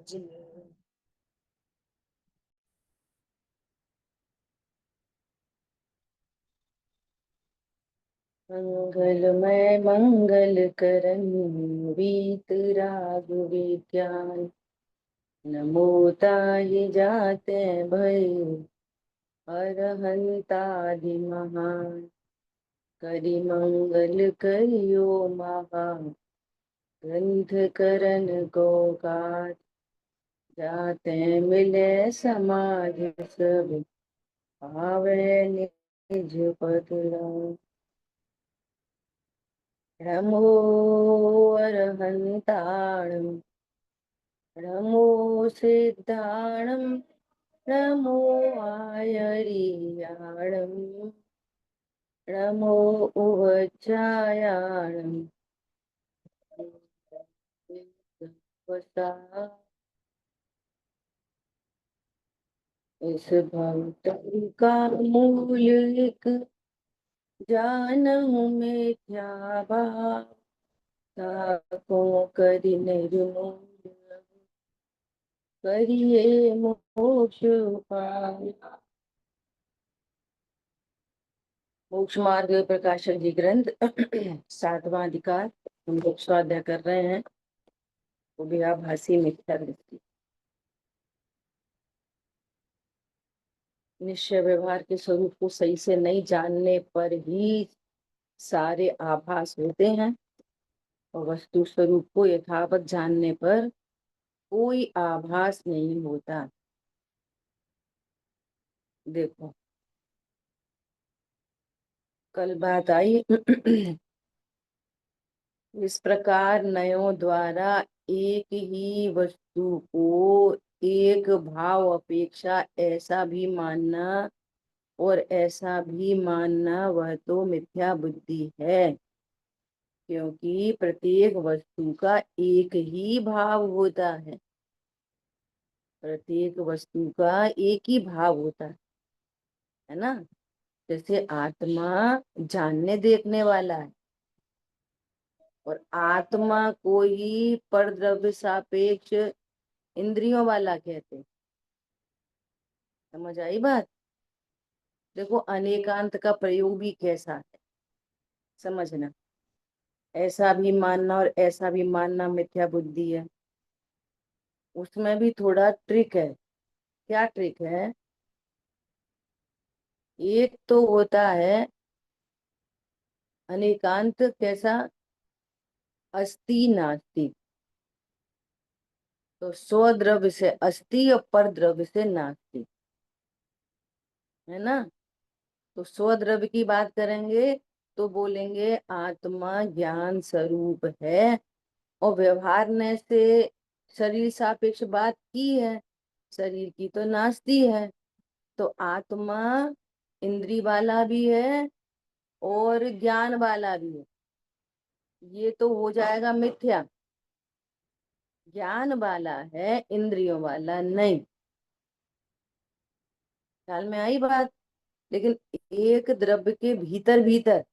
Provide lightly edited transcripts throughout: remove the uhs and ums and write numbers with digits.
जी। मंगलमय मंगल करन वीत राग विज्ञान। नमो ताहि जाते भय अरहंतादि महान। करि मंगल करियो महा ग्रंथ करन को काज। जाते मिले समाज सब पावे निज पद राज। नमो अरहंताणं नमो सिद्धाणं नमो आयरियाणं नमो उवज्जायाणं वसा। इस भक्त का मूल एक जानहु मिथ्या भाव। ताको करि निर्मूल करिए मोक्ष उपाय। मोक्ष मार्ग प्रकाशक जी ग्रंथ सातवां अधिकार हम लोग स्वाध्याय कर रहे हैं। वो भी आभासी मिथ्या दृष्टि। निश्चय व्यवहार के स्वरूप को सही से नहीं जानने पर ही सारे आभास होते हैं और वस्तु स्वरूप को यथावत जानने पर कोई आभास नहीं होता। देखो कल बात आई इस प्रकार नयों द्वारा एक ही वस्तु को एक भाव अपेक्षा ऐसा भी मानना और ऐसा भी मानना वह तो मिथ्या बुद्धि है, क्योंकि प्रत्येक वस्तु का एक ही भाव होता है। प्रत्येक वस्तु का एक ही भाव होता है ना। जैसे आत्मा जानने देखने वाला है और आत्मा को ही परद्रव्य सापेक्ष इंद्रियों वाला कहते हैं। समझ आई बात। देखो अनेकांत का प्रयोग भी कैसा है समझना। ऐसा भी मानना और ऐसा भी मानना मिथ्या बुद्धि है। उसमें भी थोड़ा ट्रिक है। क्या ट्रिक है? एक तो होता है अनेकांत कैसा, अस्ति नास्ति। तो स्वद्रव्य से अस्ति और पर द्रव्य से नास्ति, है ना। तो स्वद्रव्य की बात करेंगे तो बोलेंगे आत्मा ज्ञान स्वरूप है और व्यवहार ने से शरीर सापेक्ष बात की है। शरीर की तो नास्ती है। तो आत्मा इंद्री वाला भी है और ज्ञान वाला भी है। ये तो हो जाएगा मिथ्या। ज्ञान वाला है इंद्रियों वाला नहीं। ख्याल में आई बात। लेकिन एक द्रव्य के भीतर भीतर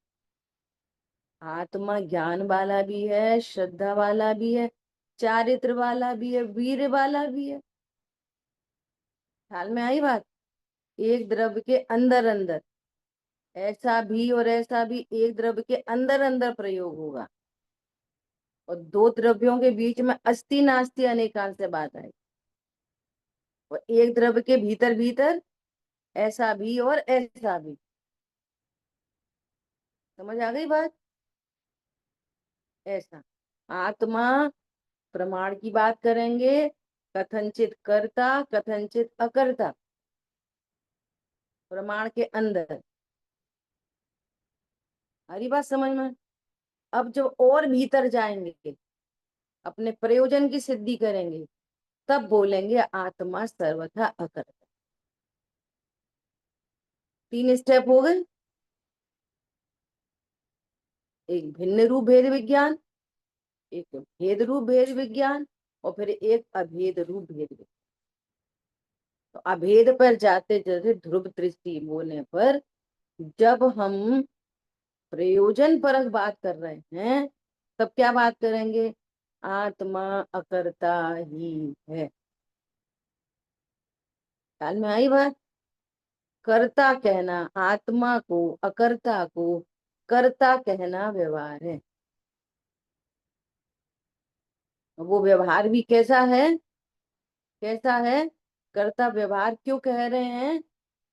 आत्मा ज्ञान वाला भी है, श्रद्धा वाला भी है, चारित्र वाला भी है, वीर वाला भी है। ख्याल में आई बात। एक द्रव्य के अंदर अंदर ऐसा भी और ऐसा भी एक द्रव्य के अंदर अंदर प्रयोग होगा और दो द्रव्यों के बीच में अस्ति नास्ति अनेकांत से बात आई। और एक द्रव्य के भीतर भीतर ऐसा भी और ऐसा भी। समझ आ गई बात। ऐसा आत्मा प्रमाण की बात करेंगे कथनचित कर्ता कथनचित अकर्ता प्रमाण के अंदर। हरी बात समझ में। अब जब और भीतर जाएंगे अपने प्रयोजन की सिद्धि करेंगे तब बोलेंगे आत्मा सर्वथा अकर्ता। तीन स्टेप हो गए। एक भिन्न रूप भेद विज्ञान, एक भेद रूप भेद विज्ञान और फिर एक अभेद रूप भेद विज्ञान। तो अभेद पर जाते जैसे ध्रुव दृष्टि होने पर जब हम प्रयोजन परक बात कर रहे हैं तब क्या बात करेंगे? आत्मा अकर्ता ही है। ख्याल में आई बात। कर्ता कहना आत्मा को, अकर्ता को कर्ता कहना व्यवहार है। वो व्यवहार भी कैसा है, कैसा है? कर्ता व्यवहार क्यों कह रहे हैं?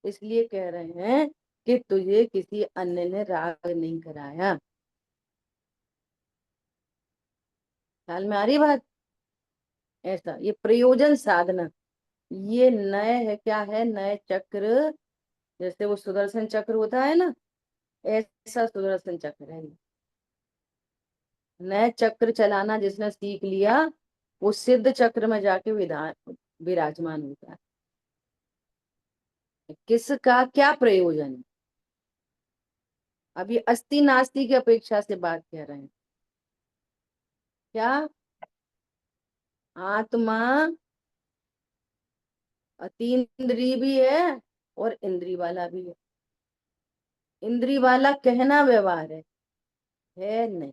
इसलिए कह रहे हैं कि तुझे किसी अन्य ने राग नहीं कराया। ख्याल में आ रही बात? ऐसा ये प्रयोजन साधना, ये नए है, क्या है? नए चक्र, जैसे वो सुदर्शन चक्र होता है ना, ऐसा सुदर्शन चक्र है। नए चक्र चलाना जिसने सीख लिया, वो सिद्ध चक्र में जाके विधान विराजमान होता है। किसका क्या प्रयोजन है? अब ये अस्ति नास्ति की अपेक्षा से बात कह रहे हैं। क्या? आत्मा अतीन्द्रिय भी है और इंद्री वाला भी है। इंद्री वाला कहना व्यवहार है नहीं।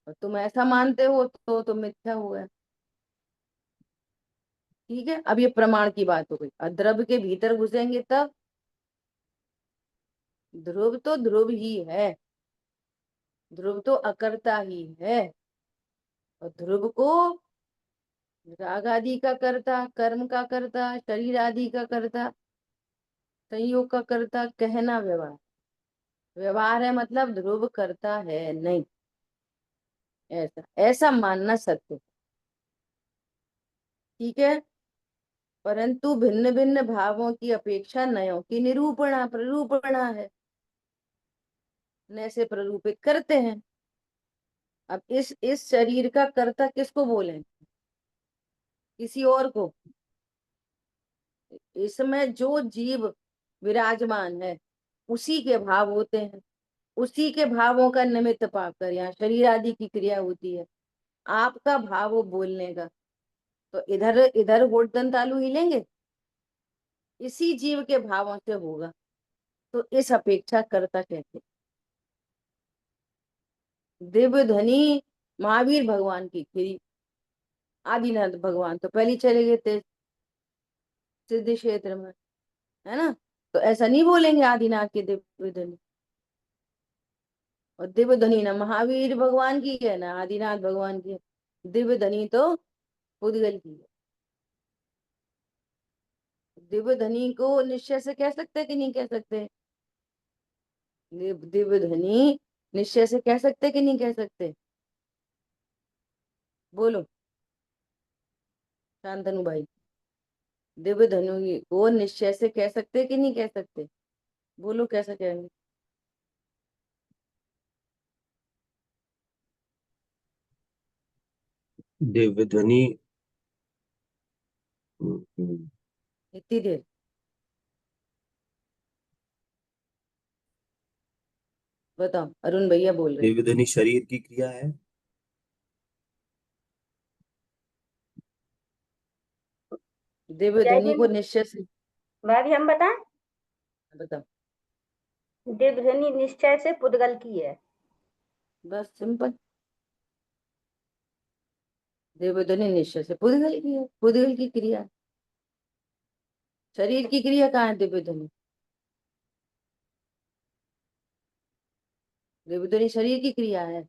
और तुम ऐसा मानते हो तो मिथ्या हुआ। ठीक है, अब ये प्रमाण की बात हो गई। अद्रव्य के भीतर घुसेंगे तब ध्रुव तो ध्रुव ही है, ध्रुव तो अकर्ता ही है। और ध्रुव को राग आदि का कर्ता, कर्म का कर्ता, शरीर आदि का कर्ता, संयोग का कर्ता कहना व्यवहार। व्यवहार है मतलब ध्रुव करता है नहीं, ऐसा ऐसा मानना सत्य। ठीक है, परंतु भिन्न भिन्न भावों की अपेक्षा नयों की निरूपणा प्ररूपणा है, नए से प्ररूपित करते हैं। अब इस शरीर का कर्ता किसको बोले? किसी और को? इसमें जो जीव विराजमान है उसी के भाव होते हैं, उसी के भावों का निमित्त पाकर यहाँ शरीर आदि की क्रिया होती है। आपका भाव हो बोलने का, तो इधर इधर होठ दंतालु हिलेंगे? इसी जीव के भावों से होगा। तो इस अपेक्षा कर्ता कहते। दिव्य धनी महावीर भगवान की क्रिया, आदिनाथ भगवान तो पहले ही चले गए थे सिद्धि क्षेत्र में, है ना? तो ऐसा नहीं बोलेंगे आदिनाथ के दिव्य धनी। और दिव्य धनी ना महावीर भगवान की है ना आदिनाथ भगवान की है। दिव्य धनी तो उद्गल की है। दिव्य धनी को निश्चय से कह सकते कि नहीं कह सकते? दिव्य धनी निश्चय से कह सकते कि नहीं कह सकते? बोलो शांतनु भाई, दिव्य धनु को निश्चय से कह सकते कि नहीं कह सकते? बोलो कैसे कहेंगे? दिव्य ध्वनि। हम्म, इतनी देर? बताओ, अरुण भैया बोल रहे हैं। दिव्य ध्वनि शरीर की क्रिया है। दिव्य जय ध्वनि को हिंद। निश्चय से। भाभी हम बताएं। बताओ। देवध्वनि निश्चय से पुद्गल की है। बस सिंपल। दिव्य ध्वनि निश्चय से पुद्गल की है, पुद्गल की क्रिया है। शरीर की क्रिया कहाँ है दिव्य ध्वनि? दिव्य ध्वनि शरीर की क्रिया है।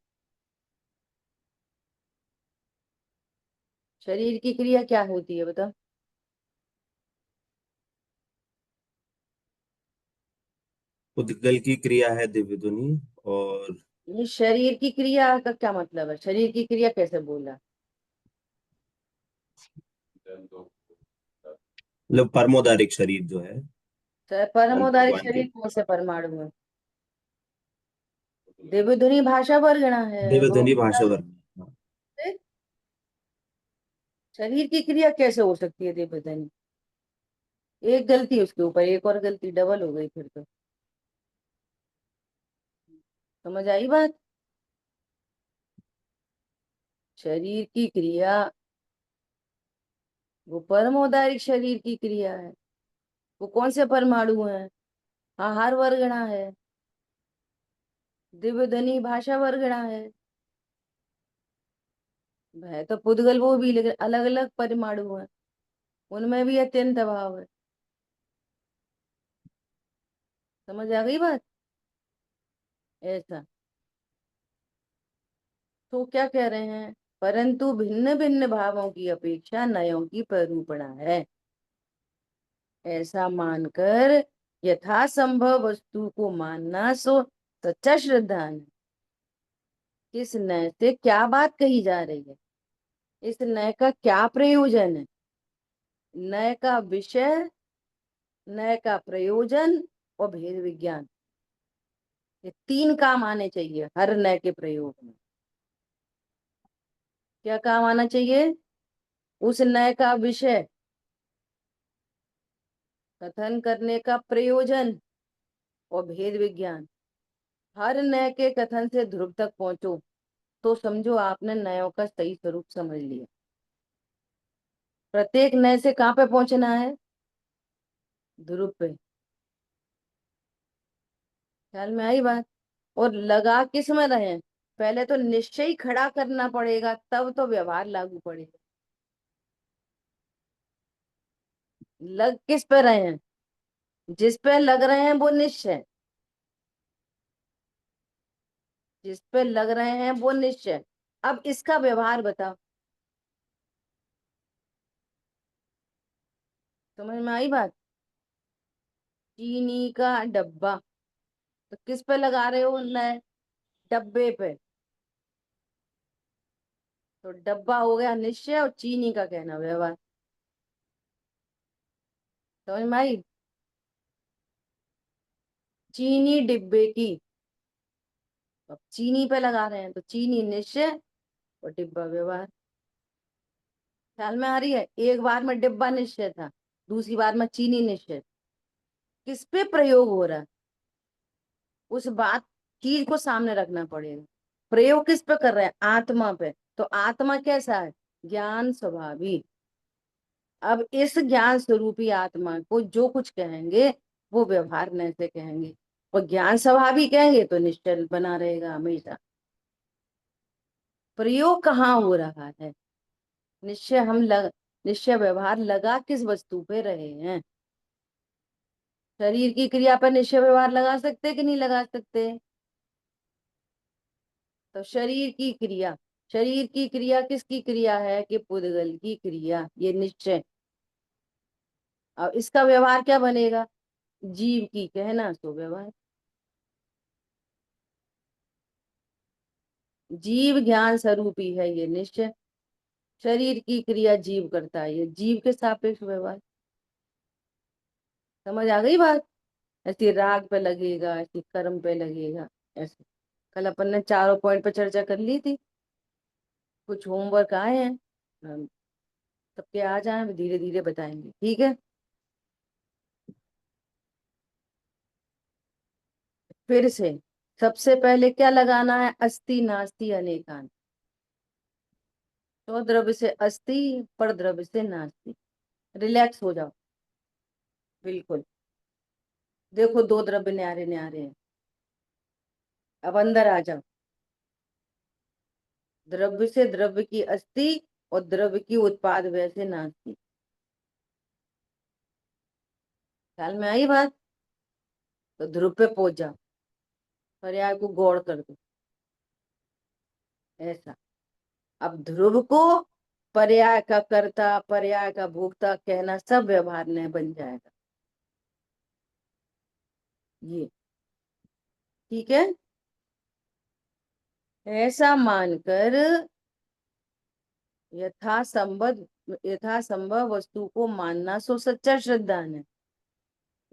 शरीर की क्रिया क्या होती है बताओ? उद्गल की क्रिया है दिव्य ध्वनि। और ये शरीर की क्रिया का क्या मतलब है? शरीर की क्रिया कैसे बोला? मतलब परमोदारिक शरीर जो है, परमोदारिक भगवान के। शरीर कौन से परमाणु है? दिव्य ध्वनि भाषा वर्गणा है दिव्य वो। ध्वनि भाषा वर्ग। हाँ। शरीर की क्रिया कैसे हो सकती है दिव्य ध्वनि? एक गलती उसके ऊपर एक और गलती डबल हो गई फिर तो। समझ आई बात? शरीर की क्रिया वो परमोदारिक शरीर की क्रिया है। वो कौन से परमाणु है? आहार वर्गणा है। दिव्य ध्वनि भाषा वर्गणा है। है तो पुद्गल वो भी, लेकिन अलग अलग परमाणु है। उनमें भी अत्यंत अभाव है। समझ आ गई बात? ऐसा। तो क्या कह रहे हैं, परंतु भिन्न भिन्न भावों की अपेक्षा नयों की प्ररूपणा है, ऐसा मानकर यथासंभव वस्तु को मानना सो सच्चा श्रद्धान है। इस नय से क्या बात कही जा रही है, इस नय का क्या प्रयोजन है? नय का विषय, नय का प्रयोजन और भेद विज्ञान, ये तीन काम आने चाहिए हर नय के प्रयोग में। क्या काम आना चाहिए? उस नय का विषय, कथन करने का प्रयोजन और भेद विज्ञान। हर नय के कथन से ध्रुव तक पहुंचो तो समझो आपने नयों का सही स्वरूप समझ लिया। प्रत्येक नय से कहाँ पे पहुंचना है? ध्रुव पे। ख्याल में आई बात? और लगा किस में रहे? पहले तो निश्चय ही खड़ा करना पड़ेगा, तब तो व्यवहार लागू पड़ेगा। लग किस पे रहे हैं? जिस पे लग रहे हैं वो निश्चय, जिस पे लग रहे हैं वो निश्चय। अब इसका व्यवहार बताओ। समझ में आई बात? चीनी का डब्बा, तो किस पे लगा रहे हो? नए डब्बे पे। तो डब्बा हो गया निश्चय और चीनी का कहना व्यवहार। समझ में आई? चीनी डिब्बे की, अब चीनी पे लगा रहे हैं तो चीनी निश्चय और डिब्बा व्यवहार। ख्याल में आ रही है? एक बार में डिब्बा निश्चय था, दूसरी बार में चीनी निश्चय। किस पे प्रयोग हो रहा है, उस बात चीज को सामने रखना पड़ेगा। प्रयोग किस पे कर रहे हैं? आत्मा पे। तो आत्मा कैसा है? ज्ञान स्वभावी। अब इस ज्ञान स्वरूपी आत्मा को जो कुछ कहेंगे वो व्यवहार न से कहेंगे, और ज्ञान स्वभावी कहेंगे तो निश्चल बना रहेगा हमेशा। प्रयोग कहाँ हो रहा है? निश्चय निश्चय व्यवहार लगा किस वस्तु पे रहे हैं? शरीर की क्रिया पर निश्चय व्यवहार लगा सकते कि नहीं लगा सकते? तो शरीर की क्रिया, शरीर की क्रिया किसकी क्रिया है? कि पुद्गल की क्रिया, ये निश्चय। अब इसका व्यवहार क्या बनेगा? जीव की कहना सो व्यवहार। जीव ज्ञान स्वरूपी है ये निश्चय। शरीर की क्रिया जीव करता है, ये जीव के सापेक्ष व्यवहार। समझ आ गई बात? ऐसी राग पे लगेगा, ऐसी कर्म पे लगेगा, ऐसे। कल अपन ने चारों पॉइंट पे चर्चा कर ली थी। कुछ होमवर्क आए हैं, हम सबके आ जाए, धीरे धीरे बताएंगे, ठीक है? फिर से सबसे पहले क्या लगाना है? अस्ति नास्ति अनेकान। तो द्रव्य से अस्ति, पर द्रव्य से नास्ति। रिलैक्स हो जाओ बिल्कुल। देखो दो द्रव्य न्यारे न्यारे हैं। अब अंदर आ जाओ। द्रव्य से द्रव्य की अस्ति और द्रव्य की उत्पाद व्यय से नास्ति। ख्याल में आई बात? तो ध्रुव पे पहुंच जाओ, पर्याय को गौड़ कर दो, ऐसा। अब ध्रुव को पर्याय का कर्ता, पर्याय का भोक्ता कहना सब व्यवहार में बन जाएगा, ये ठीक है? ऐसा मानकर यथासंभव वस्तु को मानना सो सच्चा श्रद्धान है।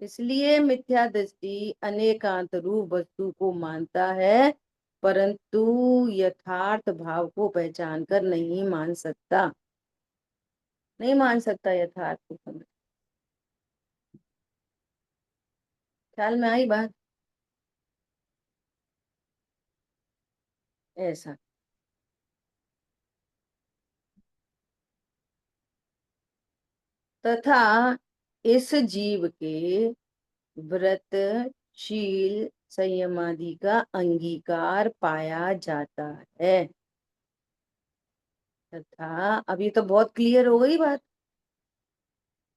इसलिए मिथ्या दृष्टि अनेकांत रूप वस्तु को मानता है, परंतु यथार्थ भाव को पहचान कर नहीं मान सकता, नहीं मान सकता यथार्थ को समझ। ख्याल में आई बात? ऐसा। तथा इस जीव के व्रत, शील, संयम आदि का अंगीकार पाया जाता है। तथा अब ये तो बहुत क्लियर हो गई बात।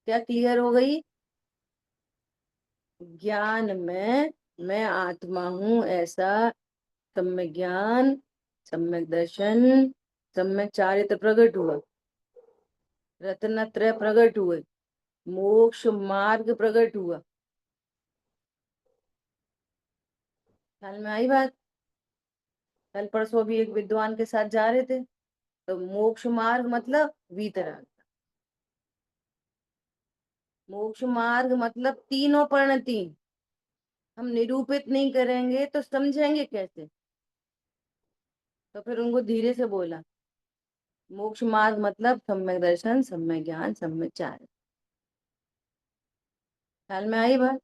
क्या क्लियर हो गई? ज्ञान में मैं आत्मा हूं ऐसा सम्यक ज्ञान, सम्यक दर्शन, सम्यक चारित्र प्रकट हुआ, रत्नत्रय प्रकट हुए, मोक्ष मार्ग प्रकट हुआ। ख्याल में आई बात? कल परसों भी एक विद्वान के साथ जा रहे थे, तो मोक्ष मार्ग मतलब वीतराग, मोक्ष मार्ग मतलब तीनों परिणति। हम निरूपित नहीं करेंगे तो समझेंगे कैसे? तो फिर उनको धीरे से बोला, मोक्ष मार्ग मतलब सम्यक दर्शन, सम्यक ज्ञान, सम्यक चारित्र। ख्याल में आई बात?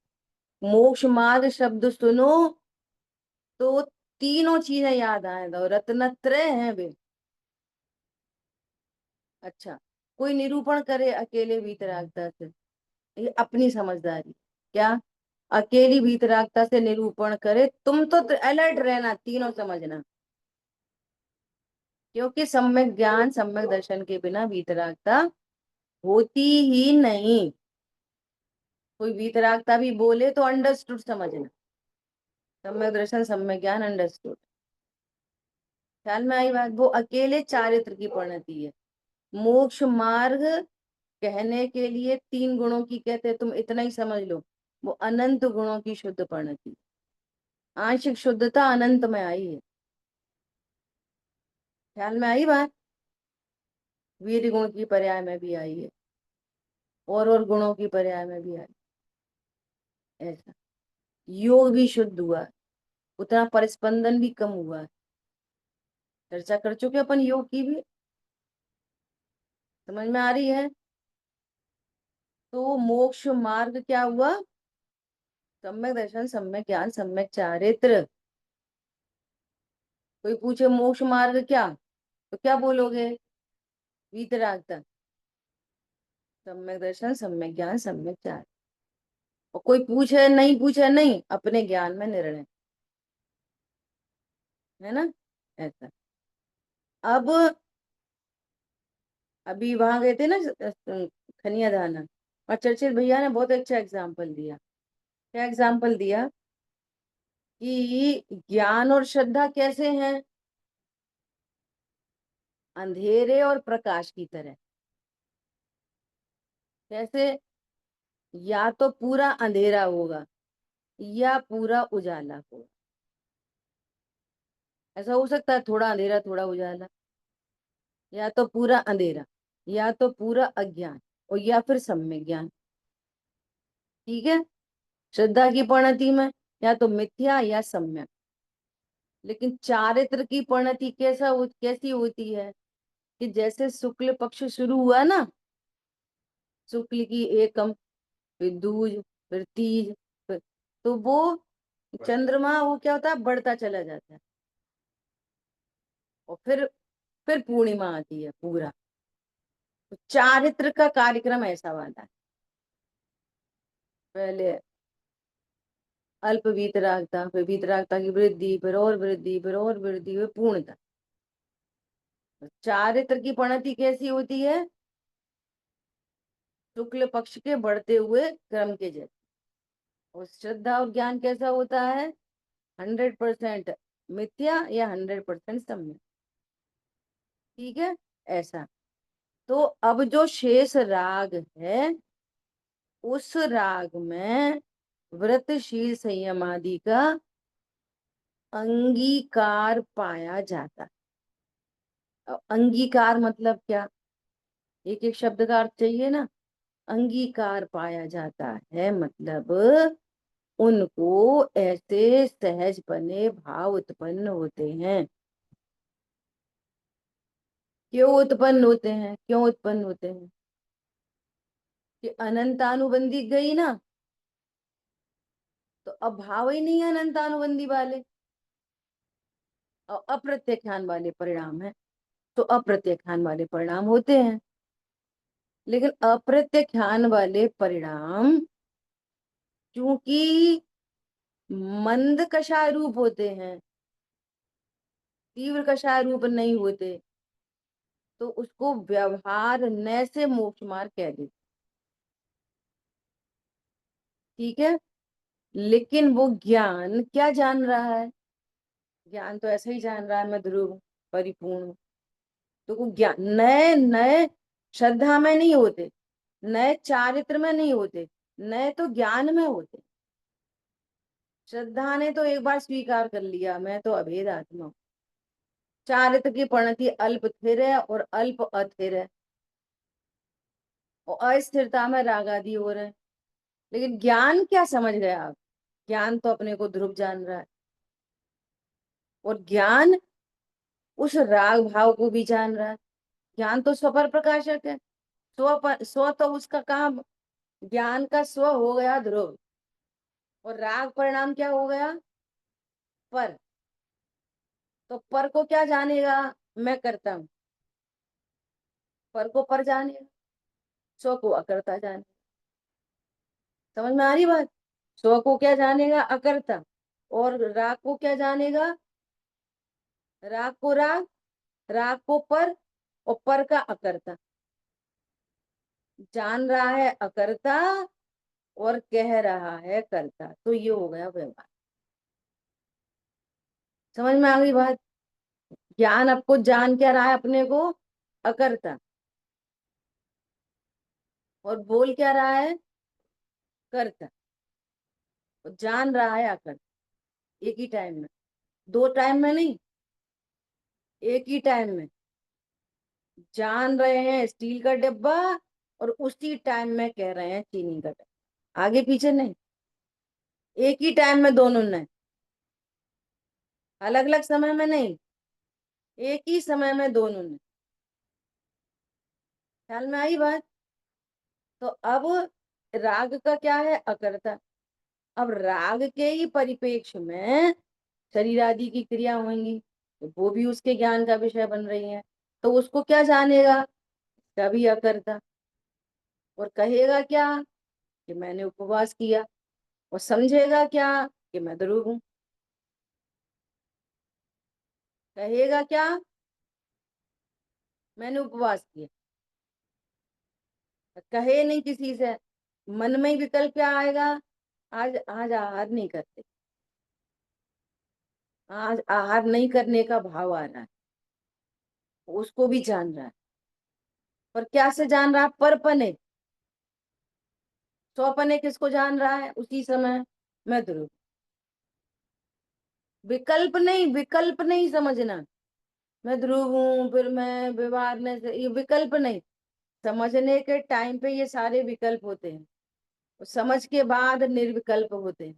मोक्ष मार्ग शब्द सुनो तो तीनों चीजें याद आए, दो रत्नत्रय हैं वे। अच्छा, कोई निरूपण करे अकेले वीतरागता से, ये अपनी समझदारी। क्या? अकेली वीतरागता से निरूपण करे, तुम तो अलर्ट रहना, तीनों समझना, क्योंकि सम्यक ज्ञान सम्यक दर्शन के बिना वीतरागता होती ही नहीं। कोई वीतरागता भी बोले तो अंडरस्टूड समझना, सम्यक दर्शन सम्यक ज्ञान अंडरस्टूड। ख्याल में आई बात? वो अकेले चारित्र की परिणति है। मोक्ष मार्ग कहने के लिए तीन गुणों की कहते हैं, तुम इतना ही समझ लो, वो अनंत गुणों की शुद्ध परिणति। आंशिक शुद्धता अनंत में आई है। ख्याल में आई बात? वीर गुण की पर्याय में भी आई है, और गुणों की पर्याय में भी आई। ऐसा योग भी शुद्ध हुआ है, उतना परिस्पंदन भी कम हुआ है। चर्चा कर चुके अपन योग की भी, समझ में आ रही है? तो मोक्ष मार्ग क्या हुआ? सम्यक दर्शन सम्यक ज्ञान सम्यक चारित्र। कोई पूछे मोक्ष मार्ग क्या, तो क्या बोलोगे? वीतरागता, सम्यक दर्शन सम्यक ज्ञान सम्यक चारित्र। और कोई पूछे नहीं, पूछे नहीं, अपने ज्ञान में निर्णय, है ना? ऐसा। अब अभी वहां गए थे ना खनिया दाना, और चर्चिल भैया ने बहुत अच्छा एग्जाम्पल दिया। क्या एग्जाम्पल दिया? कि ज्ञान और श्रद्धा कैसे हैं? अंधेरे और प्रकाश की तरह। कैसे? या तो पूरा अंधेरा होगा या पूरा उजाला होगा। ऐसा हो सकता है थोड़ा अंधेरा थोड़ा उजाला, या तो पूरा अंधेरा या तो पूरा अज्ञान, और या फिर सम्यक ज्ञान। ठीक है? श्रद्धा की परिणति में या तो मिथ्या या सम्यक। लेकिन चारित्र की परिणति कैसी होती है? कि जैसे शुक्ल पक्ष शुरू हुआ ना, शुक्ल की एकम, फिर दूज, फिर तीज, तो वो चंद्रमा वो क्या होता है, बढ़ता चला जाता है, और फिर पूर्णिमा आती है पूरा। तो चारित्र का कार्यक्रम ऐसा वाला है। पहले अल्प वीतरागता, फिर वीतरागता की वृद्धि, फिर और वृद्धि, फिर और वृद्धि, फिर पूर्णता। तो चारित्र की परिणति कैसी होती है? शुक्ल पक्ष के बढ़ते हुए क्रम के जैसे। और श्रद्धा और ज्ञान कैसा होता है? 100% मिथ्या या 100% सम्य। ठीक है? ऐसा। तो अब जो शेष राग है, उस राग में व्रतशील संयम आदि का अंगीकार पाया जाता है। अंगीकार मतलब क्या? एक एक शब्द का अर्थ चाहिए ना। अंगीकार पाया जाता है मतलब उनको ऐसे सहज बने भाव उत्पन्न होते हैं। क्यों उत्पन्न होते हैं? क्यों उत्पन्न होते हैं? कि अनंतानुबंधी गई ना, तो अब भाव ही नहीं है अनंतानुबंधी वाले, और अप्रत्याख्यान वाले परिणाम है, तो अप्रत्याख्यान वाले परिणाम होते हैं। लेकिन अप्रत्याख्यान वाले परिणाम क्योंकि मंद कषाय रूप होते हैं, तीव्र कषाय रूप नहीं होते, तो उसको व्यवहार न से मोक्ष मार्ग कह देते। ठीक है, लेकिन वो ज्ञान क्या जान रहा है? ज्ञान तो ऐसा ही जान रहा है मैं ध्रुव हूँ, परिपूर्ण हूँ। तो वो ज्ञान नए नए श्रद्धा में नहीं होते, नए चारित्र में नहीं होते, नए तो ज्ञान में होते। श्रद्धा ने तो एक बार स्वीकार कर लिया मैं तो अभेद आत्मा हूँ। चारित्र की परिणति अल्प स्थिर है और अल्प अस्थिर है, और अस्थिरता में राग आदि हो रहे हैं। लेकिन ज्ञान क्या समझ गया आप? ज्ञान तो अपने को ध्रुव जान रहा है, और ज्ञान उस राग भाव को भी जान रहा है। ज्ञान तो स्वपर प्रकाशक है, स्व तो उसका काम, ज्ञान का स्व हो गया ध्रुव, और राग परिणाम क्या हो गया? पर। तो पर को क्या जानेगा? मैं करता हूं। पर को पर जानेगा, स्व को अकर्ता जाने। समझ में आ रही बात? स्व को क्या जानेगा? अकर्ता। और राग को क्या जानेगा? राग को राग, राग को पर, और पर का अकर्ता। जान रहा है अकर्ता और कह रहा है कर्ता, तो ये हो गया व्यवहार। समझ में आ गई बात? ज्ञान आपको जान क्या रहा है? अपने को अकर्ता, और बोल क्या रहा है? कर्ता। और जान रहा है अकर्ता, एक ही टाइम में, दो टाइम में नहीं, एक ही टाइम में। जान रहे हैं स्टील का डिब्बा, और उसी टाइम में कह रहे हैं चीनी का डिब्बा, आगे पीछे नहीं, एक ही टाइम में दोनों ने, अलग अलग समय में नहीं, एक ही समय में दोनों ने। ख्याल में आई बात? तो अब राग का क्या है? अकर्ता। अब राग के ही परिपेक्ष में शरीर आदि की क्रिया होंगी, तो वो भी उसके ज्ञान का विषय बन रही है। तो उसको क्या जानेगा? कभी अकर्ता। और कहेगा क्या? कि मैंने उपवास किया। और समझेगा क्या? कि मैं ध्रुव हूं। कहेगा क्या? मैंने उपवास किया। कहे नहीं किसी से, मन में ही विकल्प क्या आएगा? आज आज आहार नहीं करते, आज आहार नहीं करने का भाव आ रहा है, उसको भी जान रहा है। पर क्या से जान रहा है? परपने। स्वपने किसको जान रहा है उसी समय? मैं ध्रुव। विकल्प नहीं समझना, मैं ध्रुव हूं फिर मैं व्यवहार में ये विकल्प नहीं। समझने के टाइम पे ये सारे विकल्प होते हैं, और समझ के बाद निर्विकल्प होते हैं।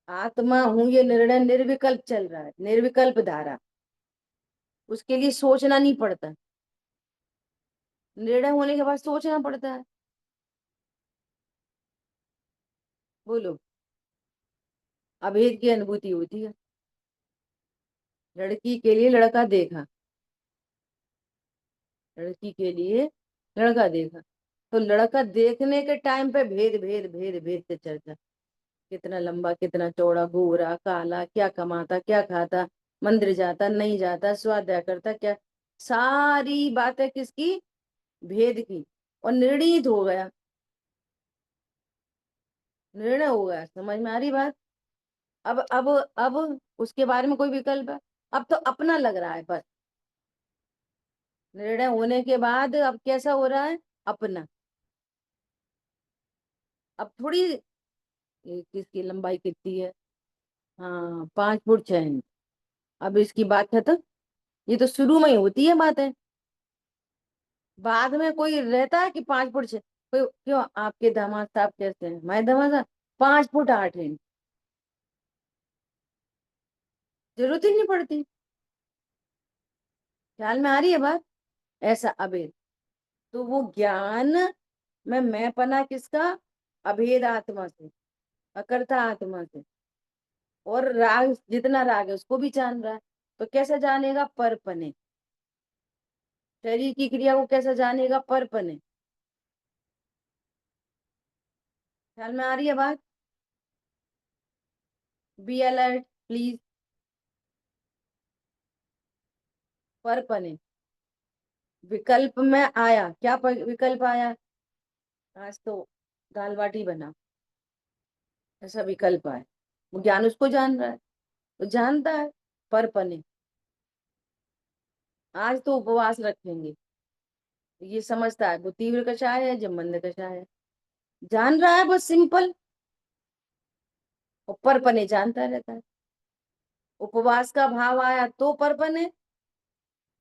आत्मा हूं ये निर्णय निर्विकल्प चल रहा है, निर्विकल्प धारा, उसके लिए सोचना नहीं पड़ता। निर्णय होने के बाद सोचना पड़ता है। बोलो, अभेद की अनुभूति होती है। लड़की के लिए लड़का देखा, लड़की के लिए लड़का देखा, तो लड़का देखने के टाइम पे भेद भेद भेद भेद से चर्चा, कितना लंबा कितना चौड़ा, गोरा काला, क्या कमाता क्या खाता, मंदिर जाता नहीं जाता, स्वाध्याय करता क्या, सारी बातें किसकी? भेद की। और निर्णीत हो गया, निर्णय हो गया। समझ में आ रही बात? अब उसके बारे में कोई विकल्प है? अब तो अपना लग रहा है बस। निर्णय होने के बाद अब कैसा हो रहा है? अपना। अब थोड़ी किसकी लंबाई कितनी है? हाँ, 5 फुट 6 इंच। अब इसकी बात खत्म। ये तो शुरू में ही होती है बातें, बाद में कोई रहता है कि 5 फुट 6? कोई क्यों? आपके दामाद साहब कैसे हैं? मैं दामाद साहब 5 फुट 8 इंच, जरूरत ही नहीं पड़ती। ख्याल में आ रही है बात? ऐसा अभेद। तो वो ज्ञान में मैं पना किसका? अभेद आत्मा से, अकर्ता आत्मा से। और राग, जितना राग है उसको भी जान रहा है। तो कैसे जानेगा? परपने। शरीर की क्रिया को कैसे जानेगा? परपने। ख्याल में आ रही है बात? Be alert please. परपने। विकल्प में आया क्या? विकल्प आया? आज तो दाल बाटी बना, ऐसा विकल्प है। वो ज्ञान उसको जान रहा है, तो जानता है पर पने। आज तो उपवास रखेंगे, तो ये समझता है वो तीव्र कषाय है, जब मंद कषाय है। जान रहा है बस सिंपल, और पर पने जानता रहता है। उपवास का भाव आया तो पर पने,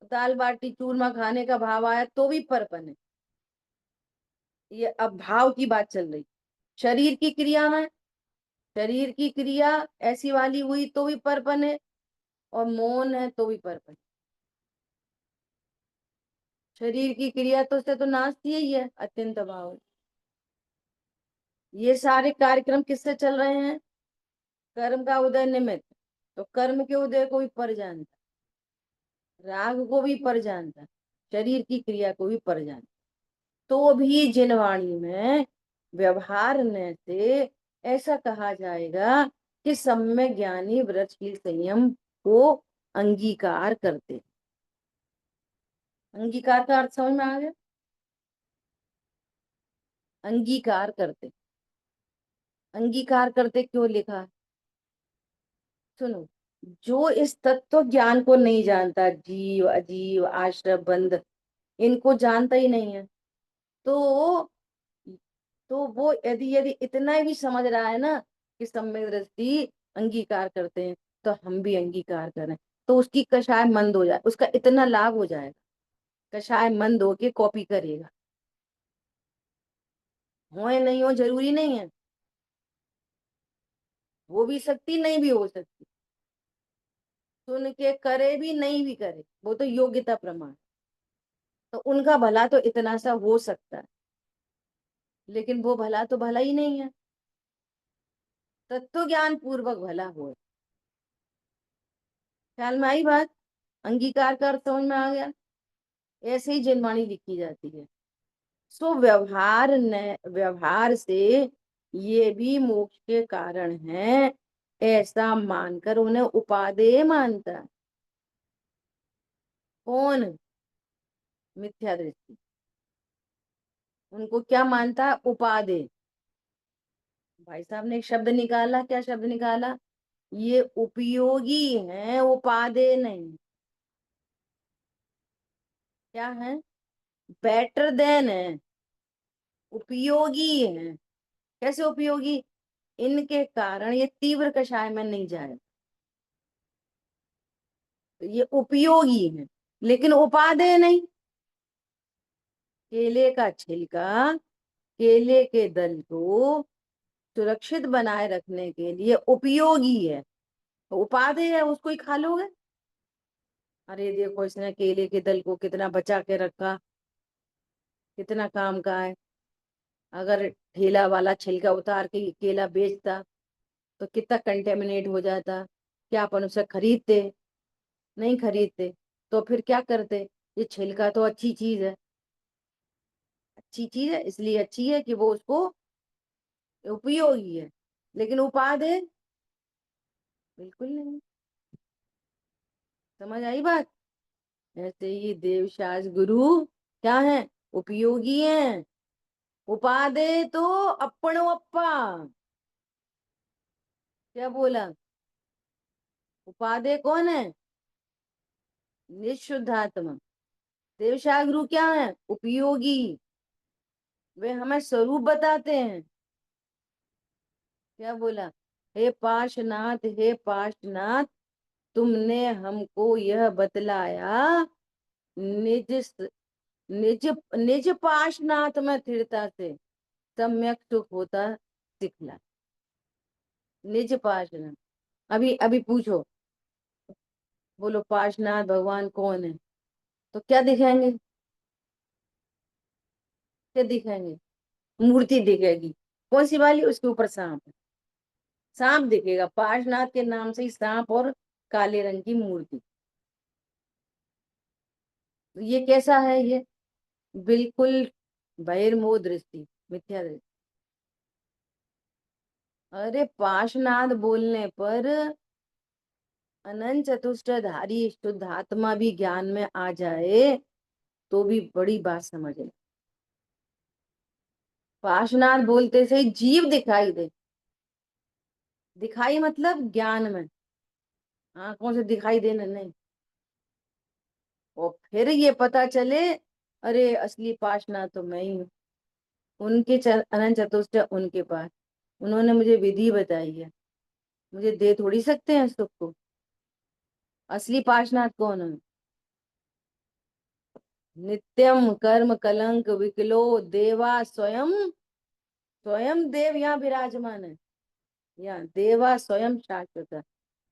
दाल बाटी चूरमा खाने का भाव आया तो भी पर पने। ये अब भाव की बात चल रही। शरीर की क्रिया में, शरीर की क्रिया ऐसी वाली हुई तो भी पर पने, और मौन है तो भी पर पने। शरीर की क्रिया तो से तो नाचती ही है, अत्यंत अभाव। ये सारे कार्यक्रम किससे चल रहे हैं? कर्म का उदय निमित्त, तो कर्म के उदय को भी पर जानता, राग को भी पर जानता, शरीर की क्रिया को भी पर जानता। तो भी जिनवाणी में व्यवहार से ऐसा कहा जाएगा कि सम्यक ज्ञानी व्रतशील संयम को अंगीकार करते। अंगीकार का अर्थ समझ में आ गया? अंगीकार करते, अंगीकार करते क्यों लिखा? सुनो, जो इस तत्व ज्ञान को नहीं जानता, जीव अजीव आश्रय बंध, इनको जानता ही नहीं है, तो वो यदि यदि इतना भी समझ रहा है ना कि सम्यक दृष्टि अंगीकार करते हैं, तो हम भी अंगीकार करें, तो उसकी कषाय मंद हो जाए, उसका इतना लाभ हो जाएगा, कषाय मंद होके कॉपी करेगा। हो या नहीं हो जरूरी नहीं है, हो भी सकती नहीं भी हो सकती, सुन के करे भी नहीं भी करे, वो तो योग्यता प्रमाण। तो उनका भला तो इतना सा हो सकता है, लेकिन वो भला तो भला ही नहीं है, तत्व ज्ञान पूर्वक भला हो। ख्याल में आई बात? अंगीकार का अर्थ समझ में आ गया? ऐसे ही जिनवाणी लिखी जाती है। सो व्यवहार से ये भी मोक्ष के कारण है, ऐसा मानकर उन्हें उपादेय मानता है। कौन? मिथ्या दृष्टि। उनको क्या मानता है? उपादेय। भाई साहब ने एक शब्द निकाला, क्या शब्द निकाला? ये उपयोगी है, उपादेय नहीं। क्या है? बेटर देन है, उपयोगी है। कैसे उपयोगी? इनके कारण ये तीव्र कषाय में नहीं जाए, तो ये उपयोगी है, लेकिन उपादेय नहीं। केले का छिलका केले के दल को सुरक्षित बनाए रखने के लिए उपयोगी है, तो उपादेय है, उसको ही खा लोगे। अरे देखो इसने केले के दल को कितना बचा के रखा, कितना काम का है। अगर ठेला वाला छिलका उतार के केला बेचता तो कितना कंटेमिनेट हो जाता। क्या अपन उसे खरीदते? नहीं खरीदते। तो फिर क्या करते? ये छिलका तो अच्छी चीज है, अच्छी चीज है इसलिए अच्छी है कि वो उसको उपयोगी है, लेकिन उपादेय बिल्कुल नहीं। समझ आई बात? ऐसे ही देवशास गुरु क्या है? उपयोगी हैं। उपादेय तो अपनो अप्पा। क्या बोला? उपादेय कौन है? निशुद्धात्मा। देवशास गुरु क्या है? उपयोगी। वे हमें स्वरूप बताते हैं। क्या बोला? हे पाशनाथ, हे पाशनाथ, तुमने हमको यह बतलाया, निज निज निज पाशनाथ में स्थिरता से सम्यक सुख होता सिखला। निज पाशनाथ। अभी अभी पूछो, बोलो पाशनाथ भगवान कौन है, तो क्या दिखाएंगे? क्या दिखाएंगे? मूर्ति दिखेगी। कौन सी वाली? उसके ऊपर सांप है, सांप दिखेगा। पाशनाथ के नाम से ही सांप और काले रंग की मूर्ति। तो ये कैसा है? ये बिल्कुल बहिर्मोह दृष्टि, मिथ्या दृष्टि। अरे पाशनाथ बोलने पर अनंत चतुष्टधारी शुद्ध आत्मा भी ज्ञान में आ जाए तो भी बड़ी बात समझ ले। पाशनाथ बोलते से ही जीव दिखाई दे, दिखाई मतलब ज्ञान में, आंखों से दिखाई देना नहीं। और फिर ये पता चले, अरे असली पाशना तो मैं ही हूँ। उनके अनंत चतुष्टय उनके पास, उन्होंने मुझे विधि बताई है, मुझे दे थोड़ी सकते हैं सुख को। असली पाशनाथ कौन है? नित्यम कर्म कलंक विकलो देवा स्वयं, स्वयं देव यहाँ विराजमान है। यहाँ देवा स्वयं शाश्वत है।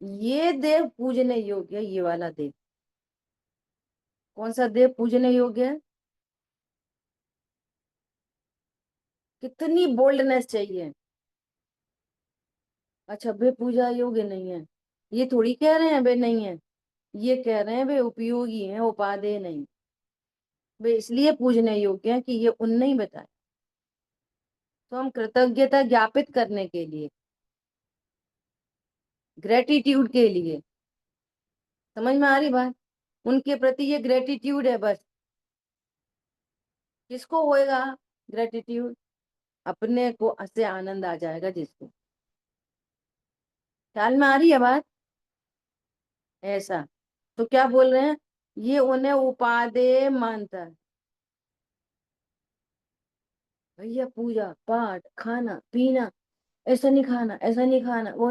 ये देव पूजने योग्य है, ये वाला देव। कौन सा देव पूजने योग्य है? कितनी बोल्डनेस चाहिए। अच्छा वे पूजा योग्य नहीं है, ये थोड़ी कह रहे हैं वे नहीं है, ये कह रहे हैं वे उपयोगी हैं, उपादेय नहीं। वे इसलिए पूजने योग्य हैं कि ये उनने ही बताया। तो हम कृतज्ञता ज्ञापित करने के लिए, ग्रेटिट्यूड के लिए, समझ में आ रही बात? उनके प्रति ये ग्रेटिट्यूड है बस। किसको होएगा ग्रेटिट्यूड? अपने को से आनंद आ जाएगा जिसको। ख्याल में आ रही है बात? ऐसा। तो क्या बोल रहे हैं, ये उन्हें उपादेय मानता है। भैया पूजा पाठ खाना पीना, ऐसा नहीं खाना, ऐसा नहीं खाना, वो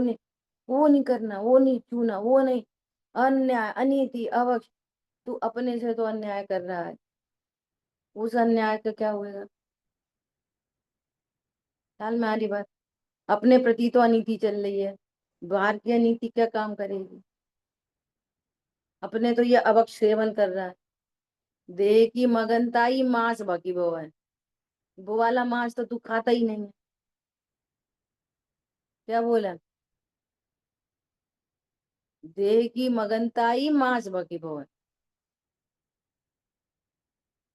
नहीं करना, वो नहीं छूना, वो नहीं, अन्याय अनीति अवक्ष। तू अपने से तो अन्याय कर रहा है, उस अन्याय का क्या होएगा? ख्याल में आ रही बात? अपने प्रति तो अनीति चल रही है, बाहर की अनीति क्या काम करेगी? अपने तो ये अवक्ष सेवन कर रहा है। देह की मगनताई मांस बाकी वो है, वो वाला मांस तो तू खाता ही नहीं है। क्या बोला? देह की मगनताई मांस बाकी वो है।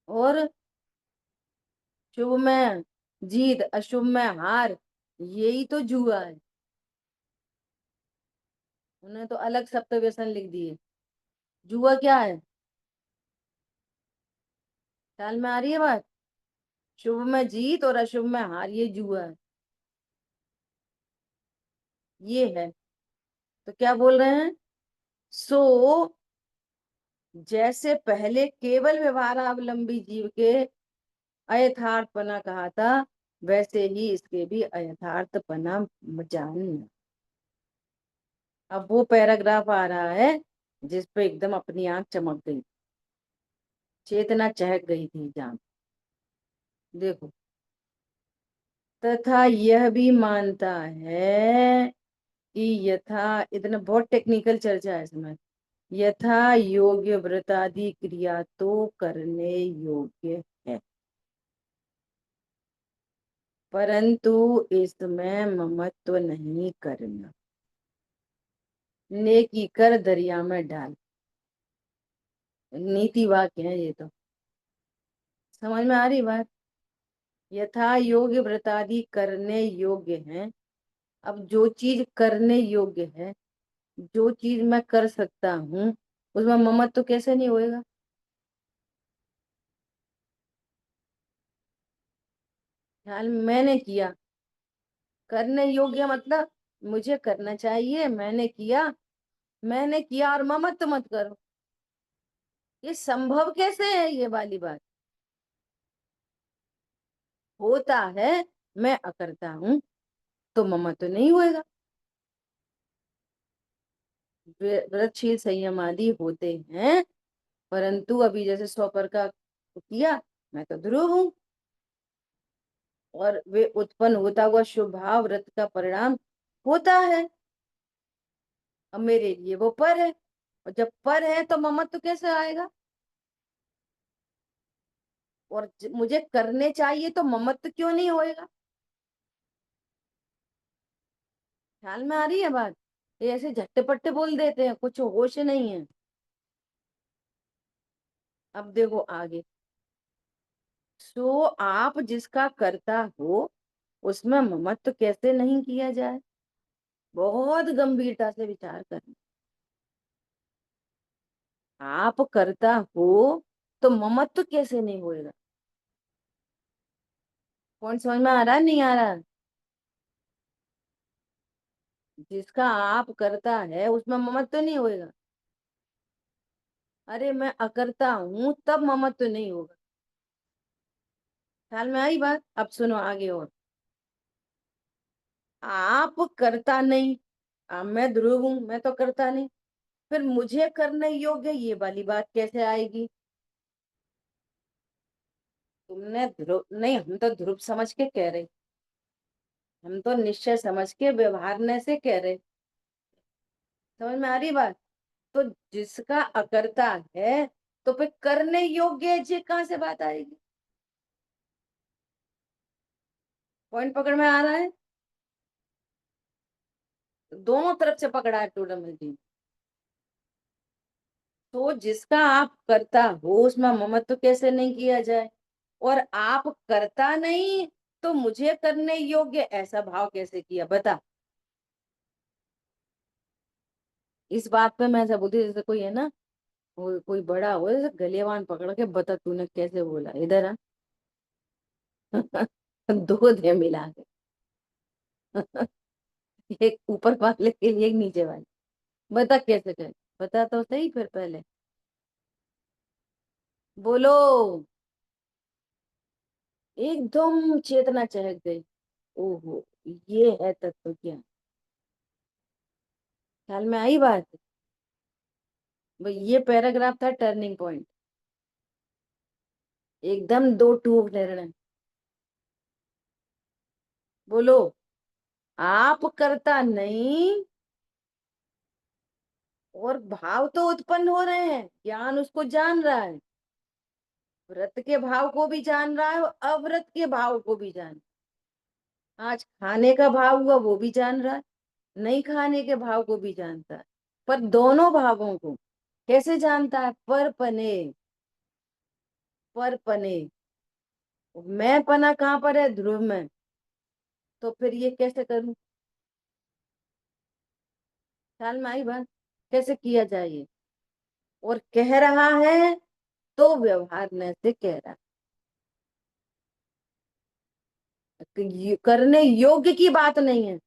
और शुभ में जीत अशुभ में हार, यही तो जुआ है। उन्हें तो अलग सप्त व्यसन लिख दिए। जुआ क्या है? ख्याल में आ रही है बात? शुभ में जीत और अशुभ में हार, ये जुआ है, ये है। तो क्या बोल रहे हैं, सो जैसे पहले केवल व्यवहारावलंबी जीव के अयथार्थपना कहा था, वैसे ही इसके भी अयथार्थपना जानना। अब वो पैराग्राफ आ रहा है जिस पे एकदम अपनी आंख चमक गई, चेतना चहक गई थी जान। देखो, तथा यह भी मानता है कि यथा, इतना बहुत टेक्निकल चर्चा है इसमें, यथा योग्य व्रतादि क्रिया तो करने योग्य है, परंतु इसमें ममत्व नहीं करना। नेकी कर दरिया में डाल, नीति वाक्य है ये तो। समझ में आ रही बात? यथा योग्य व्रतादि करने योग्य है। अब जो चीज करने योग्य है, जो चीज मैं कर सकता हूँ, उसमें ममत्व तो कैसे नहीं होएगा? ख्याल मैंने किया, करने योग्य मतलब मुझे करना चाहिए, मैंने किया, मैंने किया और ममत्व मत करो, ये संभव कैसे है ये वाली बात? होता है, मैं अकरता हूँ, तो ममत्व नहीं होएगा। व्रतशील संयम आदि होते हैं, परंतु अभी जैसे 100 का किया, मैं तो ध्रुव हूँ, और वे उत्पन्न होता हुआ शुभ भाव व्रत का परिणाम होता है। अब मेरे लिए वो पर है, और जब पर है तो ममत्व कैसे आएगा? और मुझे करने चाहिए तो ममत्व क्यों नहीं होएगा? ख्याल में आ रही है बात? ये ऐसे झट्टे बोल देते हैं, कुछ होश नहीं है। अब देखो आगे, सो आप जिसका करता हो उसमें ममत्व कैसे नहीं किया जाए? बहुत गंभीरता से विचार करना। आप करता हो तो ममत्व कैसे नहीं होएगा? कौन समझ में आ रहा है नहीं आ रहा है? जिसका आप करता है उसमें ममत्व नहीं होएगा। अरे मैं अकर्ता हूं तब ममत्व नहीं होगा। ख्याल में आई बात? अब सुनो आगे और। आप करता नहीं, मैं ध्रुव हूं, मैं तो करता नहीं, फिर मुझे करने योग्य ये वाली बात कैसे आएगी? तुमने ध्रुव नहीं, हम तो ध्रुव समझ के कह रहे, हम तो निश्चय समझ के व्यवहारने से कह रहे। समझ में आ रही बात? तो जिसका अकर्ता है तो फिर करने योग्य जी कहाँ से बात आएगी? पॉइंट पकड़ में आ रहा है? दोनों तरफ से पकड़ा है टूटम जी। तो जिसका आप करता हो उसमें ममत्व कैसे नहीं किया जाए, और आप करता नहीं तो मुझे करने योग्य ऐसा भाव कैसे किया, बता। इस बात पे मैं ऐसा बोलती जैसे कोई है ना, कोई बड़ा हो जैसे गलेवान पकड़ के, बता तूने कैसे बोला, इधर आ। दो दे मिला के। एक ऊपर वाले के लिए, एक नीचे वाले। बता कैसे करे, बता तो सही फिर पहले। बोलो। एकदम चेतना चहक गई। ओहो, ये है तत्व ज्ञान। ख्याल में आई बात? भाई ये पैराग्राफ था टर्निंग पॉइंट, एकदम दो टूक निर्णय। बोलो। आप करता नहीं, और भाव तो उत्पन्न हो रहे हैं, ज्ञान उसको जान रहा है, व्रत के भाव को भी जान रहा है और अव्रत के भाव को भी जान। आज खाने का भाव हुआ वो भी जान रहा है, नहीं खाने के भाव को भी जानता है, पर दोनों भावों को कैसे जानता है? पर पने, पर पने। मैं पना कहाँ पर है? ध्रुव में। तो फिर ये कैसे करूं? ख्याल में आई बात? कैसे किया जाए ये? और कह रहा है तो व्यवहार में से कह रहा है कि ये करने योग्य की बात नहीं है।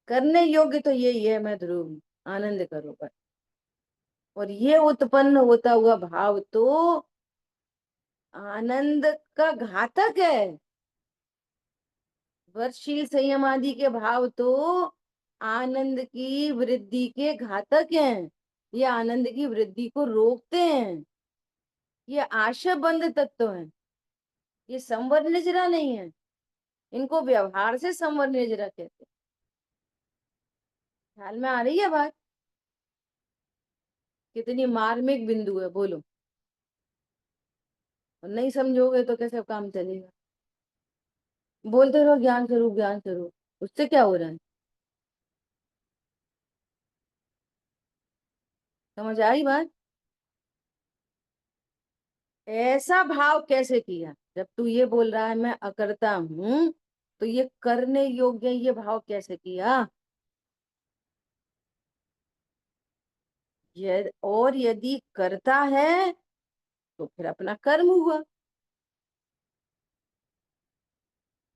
करने योग्य तो यही है, मैं ध्रुव हूं, आनंद करो बस। और ये उत्पन्न होता हुआ भाव तो आनंद का घातक है। वर्षशील संयम आदि के भाव तो आनंद की वृद्धि के घातक हैं, ये आनंद की वृद्धि को रोकते हैं, ये आशा बंद तत्व हैं, ये संवर निजरा नहीं है। इनको व्यवहार से संवर निजरा कहते हैं। ख्याल में आ रही है बात? कितनी मार्मिक बिंदु है, बोलो। और नहीं समझोगे तो कैसे काम चलेगा? बोलते रहो ज्ञान स्वरूप ज्ञान स्वरूप, उससे क्या हो रहा है? समझ आई बात? ऐसा भाव कैसे किया? जब तू ये बोल रहा है मैं अकर्ता हूं, तो ये करने योग्य ये भाव कैसे किया? और यदि करता है तो फिर अपना कर्म हुआ।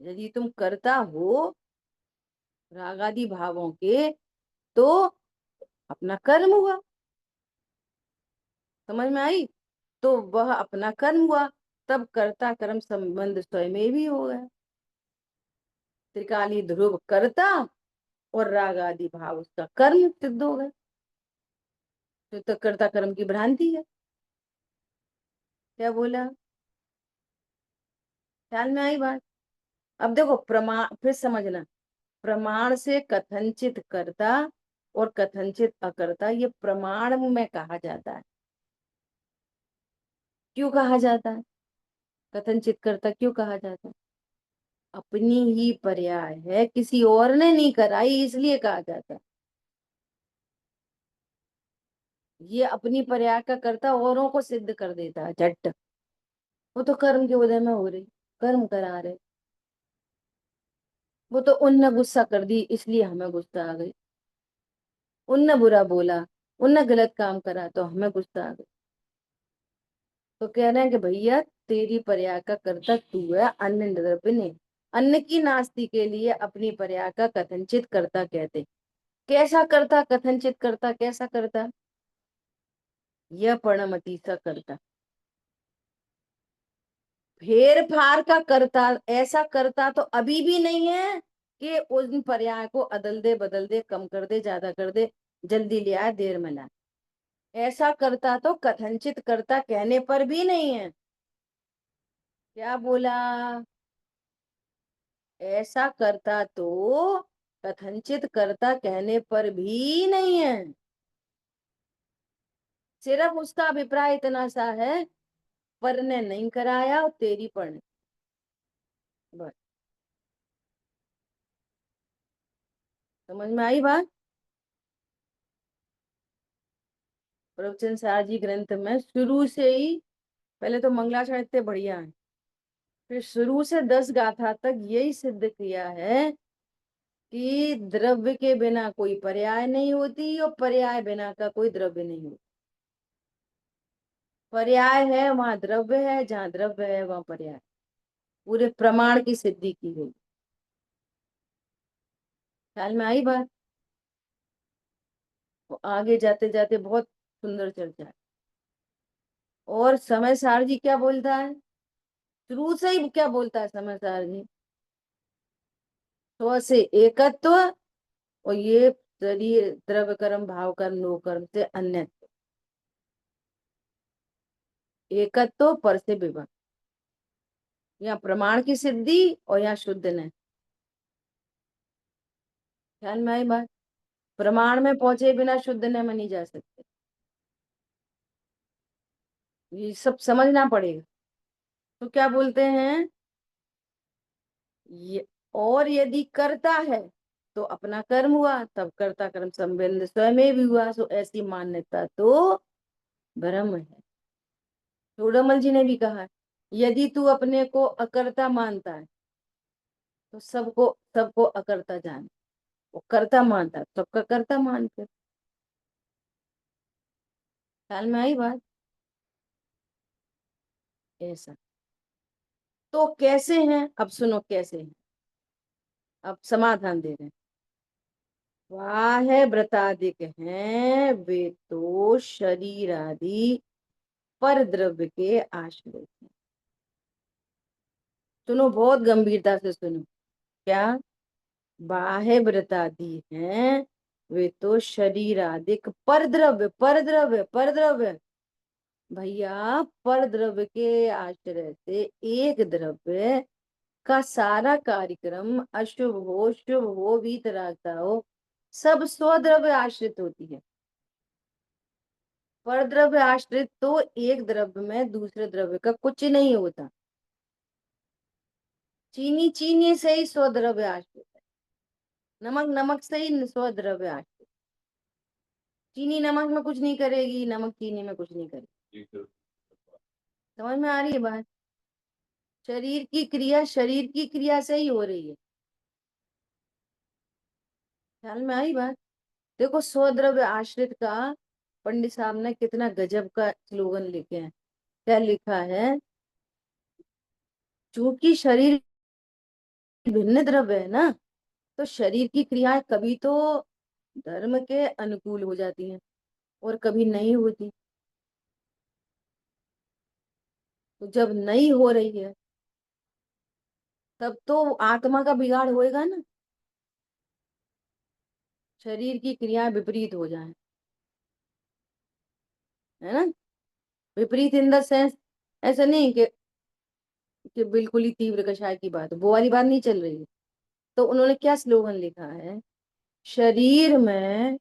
यदि तुम करता हो रागादि भावों के, तो अपना कर्म हुआ। समझ में आई? तो वह अपना कर्म हुआ, तब कर्ता कर्म संबंध स्वयं में भी हो गया। त्रिकाली ध्रुव कर्ता, और राग आदि भाव उसका कर्म सिद्ध हो गया। तो कर्ता कर्म की भ्रांति है। क्या बोला? ख्याल में आई बात? अब देखो प्रमाण फिर समझना। प्रमाण से कथनचित कर्ता और कथनचित अकर्ता ये प्रमाण में कहा जाता है। क्यों कहा जाता है? कथनचित कर्ता क्यों कहा जाता है? अपनी ही पर्याय है, किसी और ने नहीं कराई इसलिए कहा जाता है। ये अपनी पर्याय का कर्ता औरों को सिद्ध कर देता है झट। वो तो कर्म के उदय में हो रही, कर्म करा रहे। वो तो उनने गुस्सा कर दी इसलिए हमें गुस्सा आ गई, उनने बुरा बोला, उनने गलत काम करा तो हमें गुस्सा आ गई। तो कह रहे हैं कि भैया तेरी पर्याय का कर्ता तू है, अन्य द्रव्य नहीं। अन्न की नास्ति के लिए अपनी पर्याय का कथनचित कर्ता कहते। कैसा कर्ता? कथनचित कर्ता कैसा कर्ता? यह पर्णमती सा कर्ता, फेर फार का कर्ता। ऐसा कर्ता तो अभी भी नहीं है कि उन पर्याय को अदल दे, बदल दे, कम कर दे, ज्यादा कर दे, जल्दी ले आए, देर में लाए। ऐसा कर्ता तो कथनचित कर्ता कहने पर भी नहीं है। क्या बोला? ऐसा कर्ता तो कथनचित कर्ता कहने पर भी नहीं है। सिर्फ उसका अभिप्राय इतना सा है, पर ने नहीं कराया और तेरी पर ने, बस। समझ में आई बात? प्रवचन सार जी ग्रंथ में शुरू से ही, पहले तो मंगलाचरण इतने बढ़िया है, फिर शुरू से 10 गाथा तक यही सिद्ध किया है कि द्रव्य के बिना कोई पर्याय नहीं होती और पर्याय बिना का कोई द्रव्य नहीं होता। पर्याय है वहां द्रव्य है, जहां द्रव्य है वहां पर्याय। पूरे प्रमाण की सिद्धि की गई। ख्याल में आई बात? वो आगे जाते जाते बहुत सुंदर चर्चा है। और समय सार जी क्या बोलता है? शुरू से ही क्या बोलता है समय सार जी? स्व से एकत्व, और ये शरीर द्रव्य कर्म भाव कर्म लोक कर्म से अन्य एकत्व, पर से विभक्त। यहाँ प्रमाण की सिद्धि और यहाँ शुद्ध ने। ख्याल में आई बात? प्रमाण में पहुंचे बिना शुद्ध ने में नहीं जा सकते। ये सब समझना पड़ेगा। तो क्या बोलते हैं ये? और यदि करता है तो अपना कर्म हुआ, तब कर्ता कर्म संबंध स्वयं भी हुआ, सो ऐसी मान्यता तो भ्रम है। चूड़ामल जी ने भी कहा, यदि तू अपने को अकर्ता मानता है तो सबको सबको अकर्ता जान। वो कर्ता मानता है, सबका कर्ता मान के। ख्याल में आई बात? ऐसा तो कैसे हैं? अब सुनो कैसे हैं, अब समाधान दे रहे हैं। वाह व्रतादिक हैं वे तो शरीर आदि पर द्रव्य के आश्रित हैं। सुनो, बहुत गंभीरता से सुनो। क्या? बाह्य व्रतादि हैं वे तो शरीर आदिक पर द्रव्य, पर द्रव्य, पर द्रव्य, भैया पर द्रव्य के आश्रय से एक द्रव्य का सारा कार्यक्रम अशुभ हो शुभ हो वीतरागता हो, सब स्वद्रव्य आश्रित होती है। पर द्रव्य आश्रित तो एक द्रव्य में दूसरे द्रव्य का कुछ नहीं होता। चीनी चीनी से ही स्वद्रव्य आश्रित है, नमक नमक से ही स्वद्रव्य आश्रित। चीनी नमक में कुछ नहीं करेगी, नमक चीनी में कुछ नहीं करेगी। समझ में आ रही है बात? शरीर की क्रिया शरीर की क्रिया से ही हो रही है। ख्याल में आई बात? देखो स्वद्रव्य आश्रित का पंडित साहब ने कितना गजब का स्लोगन लिखे हैं। क्या लिखा है? चूंकि शरीर भिन्न द्रव्य है ना, तो शरीर की क्रियाएं कभी तो धर्म के अनुकूल हो जाती हैं और कभी नहीं होती। तो जब नहीं हो रही है तब तो आत्मा का बिगाड़ होएगा ना। शरीर की क्रियाएं विपरीत हो जाए, है ना? विपरीत इन द सेंस, ऐसा नहीं कि बिल्कुल ही तीव्र कषाय की बात, वो वाली बात नहीं चल रही है। तो उन्होंने क्या स्लोगन लिखा है? शरीर में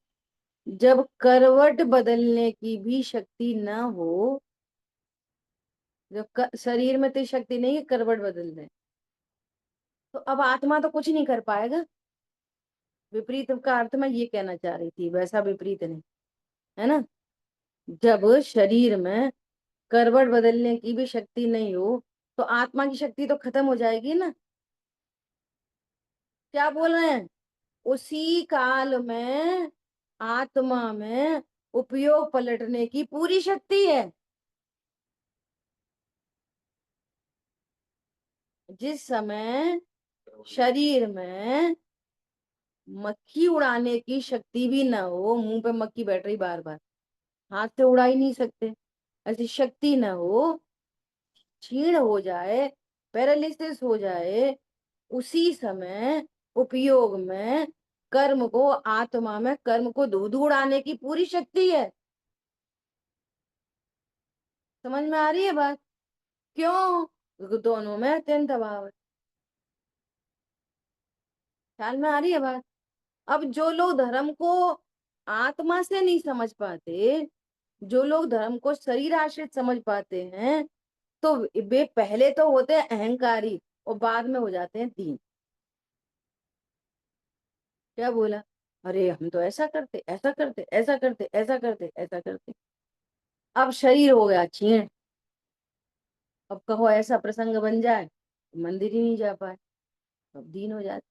जब करवट बदलने की भी शक्ति ना हो, जब शरीर में तो शक्ति नहीं है करवट बदल दे, तो अब आत्मा तो कुछ नहीं कर पाएगा। विपरीत का अर्थ मैं ये कहना चाह रही थी, वैसा विपरीत नहीं, है ना? जब शरीर में करवट बदलने की भी शक्ति नहीं हो, तो आत्मा की शक्ति तो खत्म हो जाएगी ना। क्या बोल रहे हैं? उसी काल में आत्मा में उपयोग पलटने की पूरी शक्ति है। जिस समय शरीर में मक्खी उड़ाने की शक्ति भी ना हो, मुंह पे मक्खी बैठ रही बार बार, हाथ से उड़ा ही नहीं सकते, ऐसी शक्ति ना हो, क्षीण हो जाए, पैरालिसिस हो जाए, उसी समय उपयोग में कर्म को, आत्मा में कर्म को दूध उड़ाने की पूरी शक्ति है। समझ में आ रही है बात? क्यों? क्योंकि दोनों में अत्यंत अभाव है। ख्याल में आ रही है बात? अब जो लोग धर्म को आत्मा से नहीं समझ पाते, जो लोग धर्म को शरीर आश्रित समझ पाते हैं, तो वे पहले तो होते हैं अहंकारी और बाद में हो जाते हैं दीन। क्या बोला? अरे हम तो ऐसा करते, ऐसा करते, ऐसा करते, ऐसा करते, ऐसा करते। अब शरीर हो गया क्षीण, अब कहो ऐसा प्रसंग बन जाए तो मंदिर ही नहीं जा पाए, अब दीन हो जाते।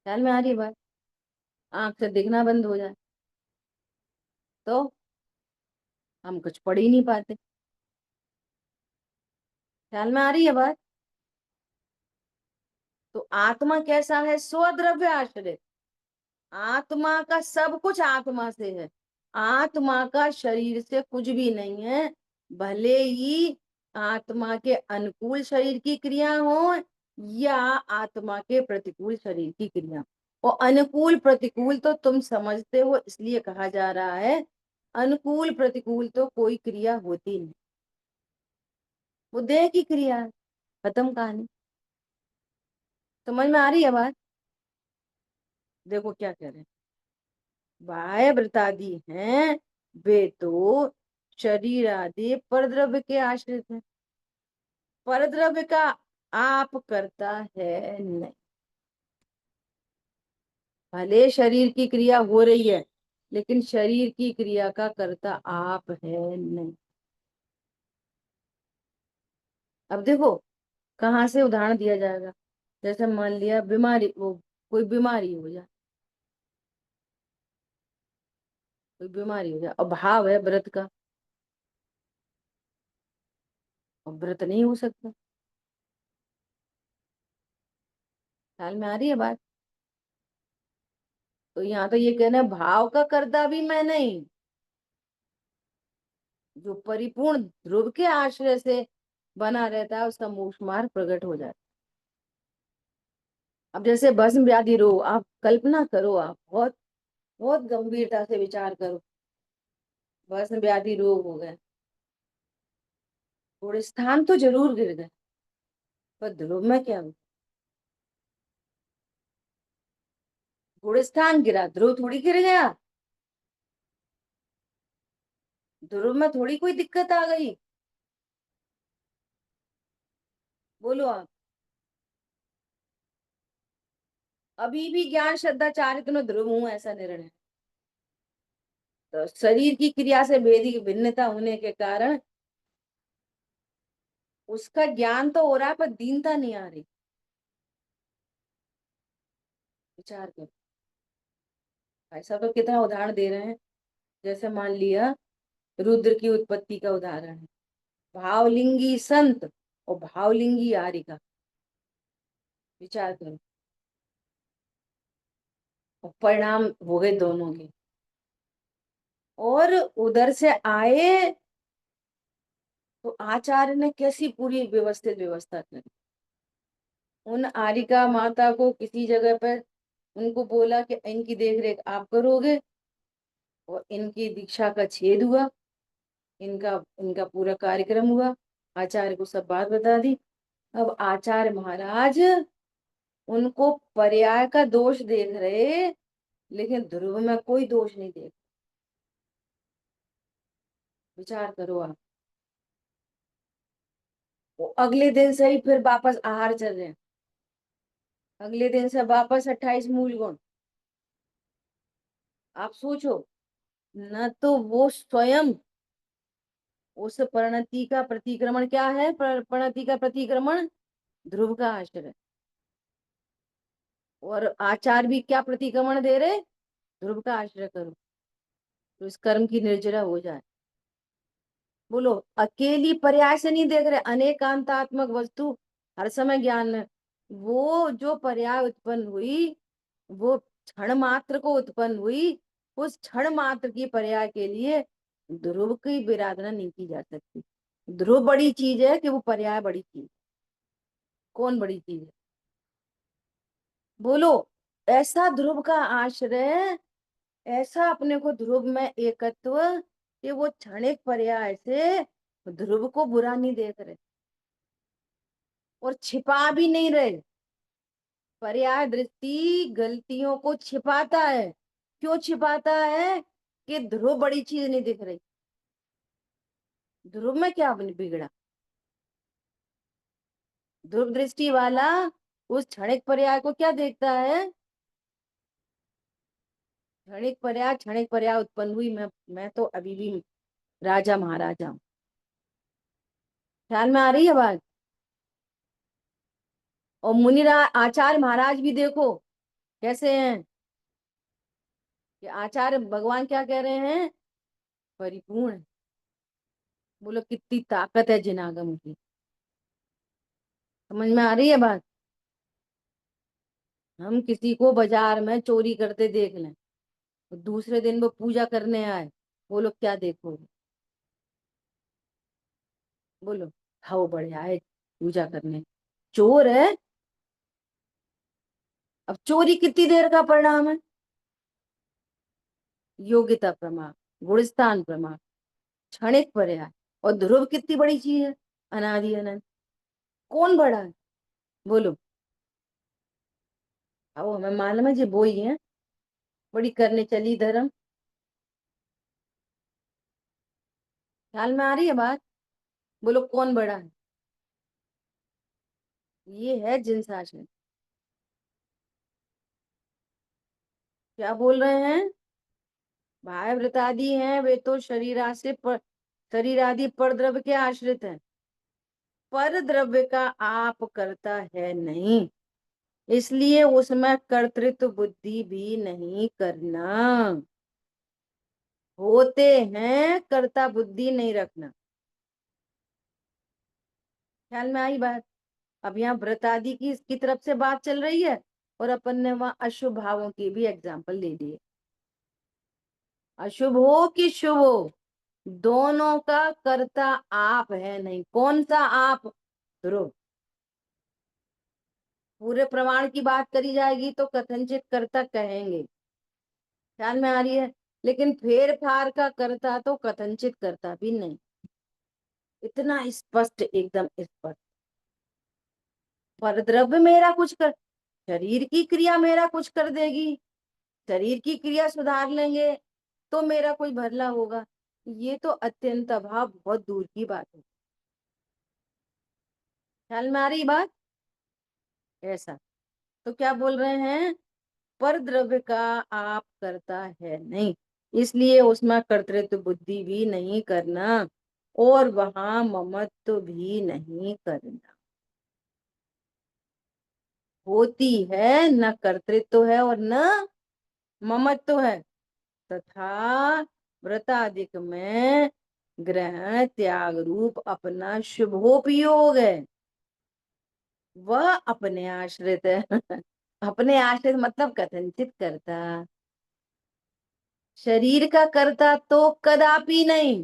ख्याल में आ रही है बात? आंख से दिखना बंद हो जाए तो हम कुछ पढ़ ही नहीं पाते। ख्याल में आ रही है बात? तो आत्मा कैसा है? स्वद्रव्य आश्रित। आत्मा का सब कुछ आत्मा से है, आत्मा का शरीर से कुछ भी नहीं है। भले ही आत्मा के अनुकूल शरीर की क्रिया हो या आत्मा के प्रतिकूल शरीर की क्रिया, और अनुकूल प्रतिकूल तो तुम समझते हो, इसलिए कहा जा रहा है अनुकूल प्रतिकूल तो कोई क्रिया होती नहीं, वो देह की क्रिया है, खत्म कहानी। समझ में आ रही है बात? देखो क्या कह रहे हैं, बाह्य वृत्तादि हैं, वे तो शरीर आदि परद्रव्य के आश्रित है, परद्रव्य का आप करता है नहीं। भले शरीर की क्रिया हो रही है, लेकिन शरीर की क्रिया का करता आप है नहीं। अब देखो कहाँ से उदाहरण दिया जाएगा। जैसे मान लिया बीमारी, वो कोई बीमारी हो जाए, कोई बीमारी हो जाए और भाव है व्रत का, और व्रत नहीं हो सकता। ख्याल में आ रही है बात? तो यहाँ तो ये कहना है भाव का करता भी मैं नहीं, जो परिपूर्ण ध्रुव के आश्रय से बना रहता है उसका मोक्ष मार्ग प्रकट हो जाता है। अब जैसे भस्म व्याधि रोग, आप कल्पना करो, आप बहुत बहुत गंभीरता से विचार करो, भस्म व्याधि रोग हो गए, थोड़े स्थान तो जरूर गिर गए, पर ध्रुव में क्या हुआ? थोड़े स्थान गिरा, ध्रुव थोड़ी गिर गया, ध्रुव में थोड़ी कोई दिक्कत आ गई। बोलो आप। अभी भी ज्ञान श्रद्धा चारित्र में ध्रुव हूं ऐसा निर्णय है। तो शरीर की क्रिया से भेदी भिन्नता होने के कारण उसका ज्ञान तो हो रहा है पर दीनता नहीं आ रही। विचार करो, ऐसा तो कितना उदाहरण दे रहे हैं। जैसे मान लिया रुद्र की उत्पत्ति का उदाहरण है, भावलिंगी संत और भावलिंगी आर्यिका। विचार करो, और परिणाम हो गए दोनों के, और उधर से आए तो आचार्य ने कैसी पूरी व्यवस्थित व्यवस्था करी। उन आर्यिका माता को किसी जगह पर उनको बोला कि इनकी देख रेख आप करोगे, और इनकी दीक्षा का छेद हुआ, इनका इनका पूरा कार्यक्रम हुआ, आचार्य को सब बात बता दी। अब आचार्य महाराज उनको पर्याय का दोष देख रहे, लेकिन ध्रुव में कोई दोष नहीं देख। विचार करो आप। वो अगले दिन से ही फिर वापस आहार चल रहे हैं, अगले दिन से वापस 28 मूल गुण। आप सोचो, न तो वो स्वयं उस परिणति का प्रतिक्रमण, क्या है परिणति का प्रतिक्रमण? ध्रुव का आश्रय। और आचार्य भी क्या प्रतिक्रमण दे रहे? ध्रुव का आश्रय करो तो इस कर्म की निर्जरा हो जाए। बोलो, अकेली पर्याय से नहीं देख रहे, अनेकांतात्मक वस्तु हर समय ज्ञान में। वो जो पर्याय उत्पन्न हुई वो क्षण मात्र को उत्पन्न हुई, उस क्षण मात्र की पर्याय के लिए ध्रुव की विराधना नहीं की जा सकती। ध्रुव बड़ी चीज है कि वो पर्याय बड़ी चीज? कौन बड़ी चीज है? बोलो। ऐसा ध्रुव का आश्रय, ऐसा अपने को ध्रुव में एकत्व कि वो क्षणिक पर्याय से ध्रुव को बुरा नहीं देख रहे और छिपा भी नहीं रहे। पर्याय दृष्टि गलतियों को छिपाता है। क्यों छिपाता है? कि ध्रुव बड़ी चीज नहीं दिख रही। ध्रुव में क्या बिगड़ा? ध्रुव दृष्टि वाला उस क्षणिक पर्याय को क्या देखता है? क्षणिक पर्याय उत्पन्न हुई, मैं तो अभी भी राजा महाराजा हूं। ख्याल में आ रही है बात? और आचार्य महाराज भी देखो कैसे हैं कि आचार्य भगवान क्या कह रहे हैं? परिपूर्ण है। बोलो कितनी ताकत है जिन आगम की। समझ में आ रही है बात? हम किसी को बाजार में चोरी करते देख लें, तो दूसरे दिन वो पूजा करने आए, वो लोग क्या देखोगे? बोलो। हाँ वो बढ़िया है पूजा करने, चोर है। अब चोरी कितनी देर का परिणाम है? योग्यता प्रमाण, गुणस्थान प्रमाण, क्षणिक पर्याय। और ध्रुव कितनी बड़ी चीज है? अनादि अनंत। कौन बड़ा है? बोलो। अब हमें मालूम है जी वो ही है, बड़ी करने चली धर्म। ख्याल में आ रही है बात? बोलो कौन बड़ा है? ये है जिन शासन। क्या बोल रहे हैं? भाई व्रत आदि हैं वे तो शरीर आदि पर द्रव्य के आश्रित हैं। पर द्रव्य का आप करता है नहीं, इसलिए उसमें कर्तृत्व बुद्धि भी नहीं करना। होते हैं कर्ता बुद्धि नहीं रखना। ख्याल में आई बात? अब यहाँ व्रत आदि की इसकी तरफ से बात चल रही है और अपन ने वहां अशुभ भावों की भी एग्जाम्पल ले लिए। अशुभ हो कि शुभ हो, दोनों का कर्ता आप है नहीं। कौन सा आप? ध्रुव। पूरे प्रमाण की बात करी जाएगी तो कथनचित कर्ता कहेंगे। ख्याल में आ रही है? लेकिन फेर फार का कर्ता तो कथनचित कर्ता भी नहीं। इतना स्पष्ट, एकदम स्पष्ट। पर द्रव्य मेरा कुछ कर, शरीर की क्रिया मेरा कुछ कर देगी, शरीर की क्रिया सुधार लेंगे तो मेरा कोई भला होगा, ये तो अत्यंत अभाव, बहुत दूर की बात है। ख्याल में आ रही बात? ऐसा तो क्या बोल रहे हैं? पर द्रव्य का आप करता है नहीं, इसलिए उसमें कर्तृत्व बुद्धि भी नहीं करना और वहां ममत्व भी नहीं करना। होती है न कर्तृत्व है और न ममत्व है, तथा व्रताधिक में ग्रहण त्याग रूप अपना शुभोपयोग है। वह अपने आश्रित है अपने आश्रित मतलब कथनचित करता, शरीर का करता तो कदापि नहीं।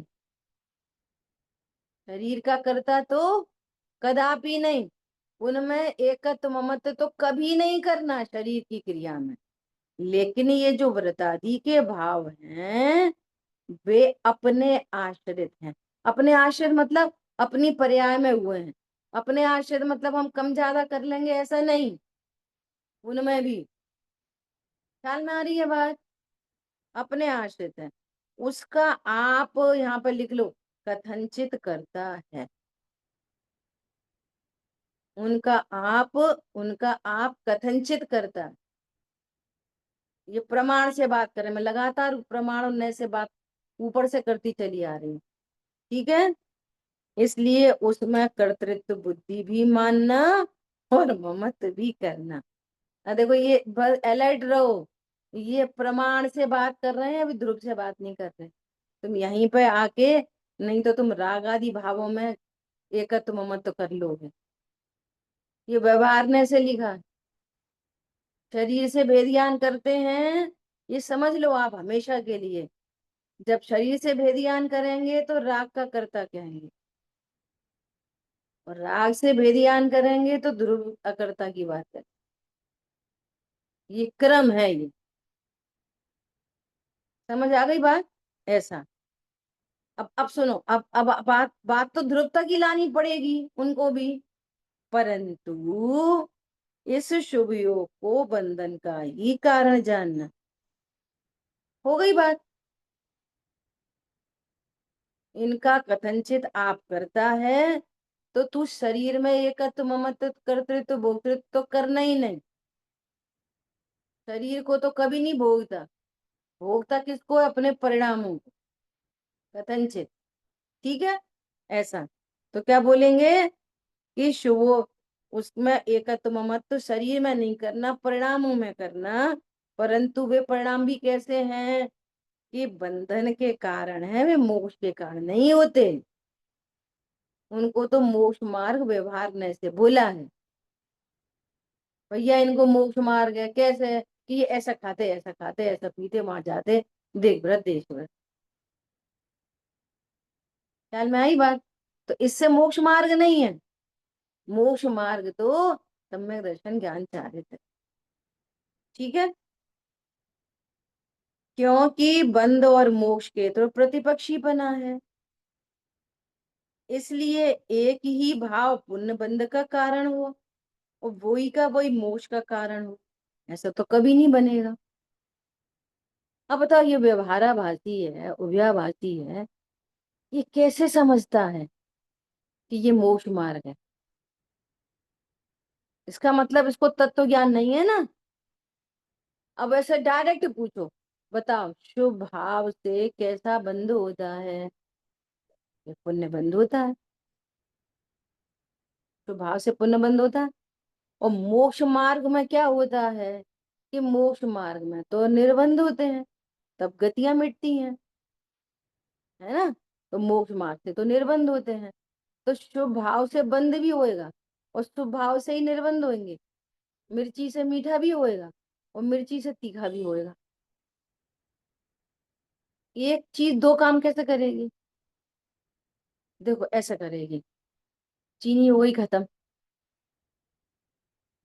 शरीर का करता तो कदापि नहीं। उनमें एकत्व ममत्व तो कभी नहीं करना शरीर की क्रिया में। लेकिन ये जो व्रतादि के भाव हैं वे अपने आश्रित हैं। अपने आश्रित मतलब अपनी पर्याय में हुए हैं। अपने आश्रित मतलब हम कम ज्यादा कर लेंगे ऐसा नहीं, उनमें भी। ख्याल में आ रही है बात? अपने आश्रित है। उसका आप यहाँ पर लिख लो, कथनचित करता है। उनका आप कथनचित करता है। ये प्रमाण से बात करें, मैं लगातार प्रमाण उन्नय से बात ऊपर से करती चली आ रही हूँ। ठीक है? इसलिए उसमें कर्तृत्व बुद्धि भी मानना और ममत्व भी करना। देखो ये बस अलर्ट रहो, ये प्रमाण से बात कर रहे हैं, अभी ध्रुव से बात नहीं कर रहे। तुम यहीं पे आके, नहीं तो तुम राग आदि भावों में एकत्व ममत्व कर लोगे। ये व्यवहारने से लिखा है। शरीर से भेद ज्ञान करते हैं, ये समझ लो आप हमेशा के लिए। जब शरीर से भेद ज्ञान करेंगे तो राग का कर्ता कहेंगे, और राग से भेद ज्ञान करेंगे तो ध्रुव अकर्ता की बात है। ये क्रम है ये। समझ आ गई बात? ऐसा। अब सुनो, अब बात तो ध्रुवता की लानी पड़ेगी उनको भी। परंतु इस शुभ योग को बंधन का ही कारण जानना। हो गई बात? इनका कथनचित आप करता है तो तू शरीर में एकत्व ममत्व कर्तृत्व भोक्तृत्व तो करना ही नहीं। शरीर को तो कभी नहीं भोगता, भोगता किसको? अपने परिणामों को, कथनचित। ठीक है? ऐसा। तो क्या बोलेंगे कि शुभ, उसमें एकत्व ममत्व शरीर में नहीं करना, परिणामों में करना। परंतु वे परिणाम भी कैसे हैं? कि बंधन के कारण है, वे मोक्ष के कारण नहीं होते। उनको तो मोक्ष मार्ग व्यवहार ने से बोला है। भैया इनको मोक्ष मार्ग है कैसे? कि ये ऐसा खाते, ऐसा खाते, ऐसा पीते, वहां जाते, देख व्रत देश व्रत। ख्याल में आई बात? तो इससे मोक्ष मार्ग नहीं है। मोक्ष मार्ग तो सम्यक दर्शन ज्ञान चारित है। ठीक है? क्योंकि बंध और मोक्ष के तो प्रतिपक्षी बना है, इसलिए एक ही भाव पुण्य बंध का कारण हो और वही का वही मोक्ष का कारण हो, ऐसा तो कभी नहीं बनेगा। अब बताओ, ये व्यवहाराभासी है, उभयाभासी है, ये कैसे समझता है कि ये मोक्ष मार्ग है? इसका मतलब इसको तत्व ज्ञान नहीं है ना। अब ऐसे डायरेक्ट पूछो, बताओ शुभ भाव से कैसा बंध होता है? ये पुण्य बंध होता है। शुभ भाव से पुण्य बंध होता है। और मोक्ष मार्ग में क्या होता है? कि मोक्ष मार्ग में तो निर्बंध होते हैं, तब गतियां मिटती हैं, है ना। तो मोक्ष मार्ग से तो निर्बंध होते हैं, तो शुभ भाव से बंध भी होएगा और शुभ भाव से ही निर्बंध होंगे। मिर्ची से मीठा भी होएगा और मिर्ची से तीखा भी होएगा। एक चीज दो काम कैसे करेगी? देखो ऐसा करेगी, चीनी हो गई खत्म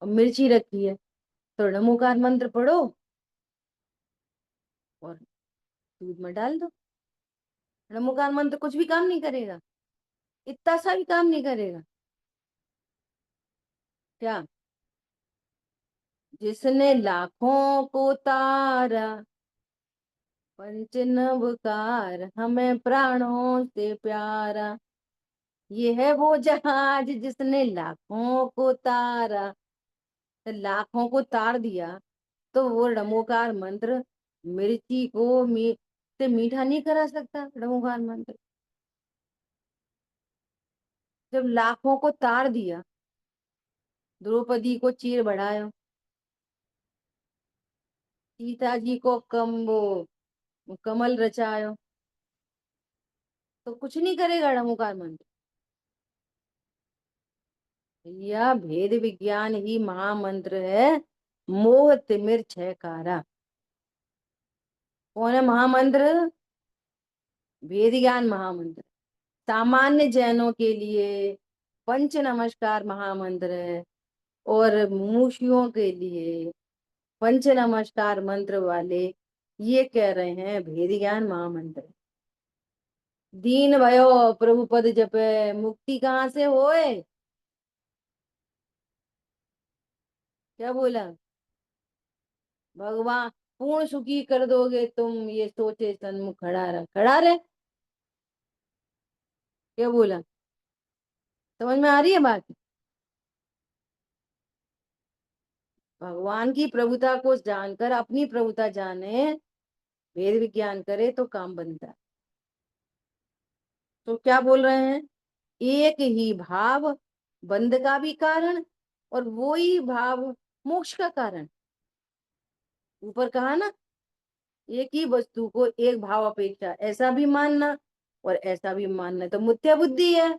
और मिर्ची रखी है, तो नमोकार मंत्र पढ़ो और दूध में डाल दो। नमोकार मंत्र कुछ भी काम नहीं करेगा, इतना सा भी काम नहीं करेगा। क्या? जिसने लाखों को तारा, पंच नवकार हमें प्राणों से प्यारा, ये है वो जहाज जिसने लाखों को तारा। तो लाखों को तार दिया, तो वो नमोकार मंत्र मिर्ची को से मीठा नहीं करा सकता। नमोकार मंत्र जब लाखों को तार दिया, द्रौपदी को चीर बढ़ायो, सीता जी को कमल रचायो, तो कुछ नहीं करेगा नमोकार मंत्र। यह भेद विज्ञान ही महामंत्र है, मोह तिमिर छयकारा। कौन है महामंत्र? वेद ज्ञान महामंत्र। सामान्य जैनों के लिए पंच नमस्कार महामंत्र है, और मुमुक्षुओं के लिए पंच नमस्कार मंत्र वाले ये कह रहे हैं भेद ज्ञान महामंत्र। दीन भयो प्रभु पद जपे, मुक्ति कहाँ से होए? क्या बोला? भगवान पूर्ण सुखी कर दोगे तुम, ये सोचे सन्मुख खड़ा रह, खड़ा रहे। क्या बोला? समझ में आ रही है बात? भगवान की प्रभुता को जानकर अपनी प्रभुता जाने, वेद विज्ञान करे तो काम बनता है। तो क्या बोल रहे हैं? एक ही भाव बंध का भी कारण और वो ही भाव मोक्ष का कारण। ऊपर कहा ना, एक ही वस्तु को एक भाव अपेक्षा ऐसा भी मानना और ऐसा भी मानना तो मिथ्या बुद्धि है।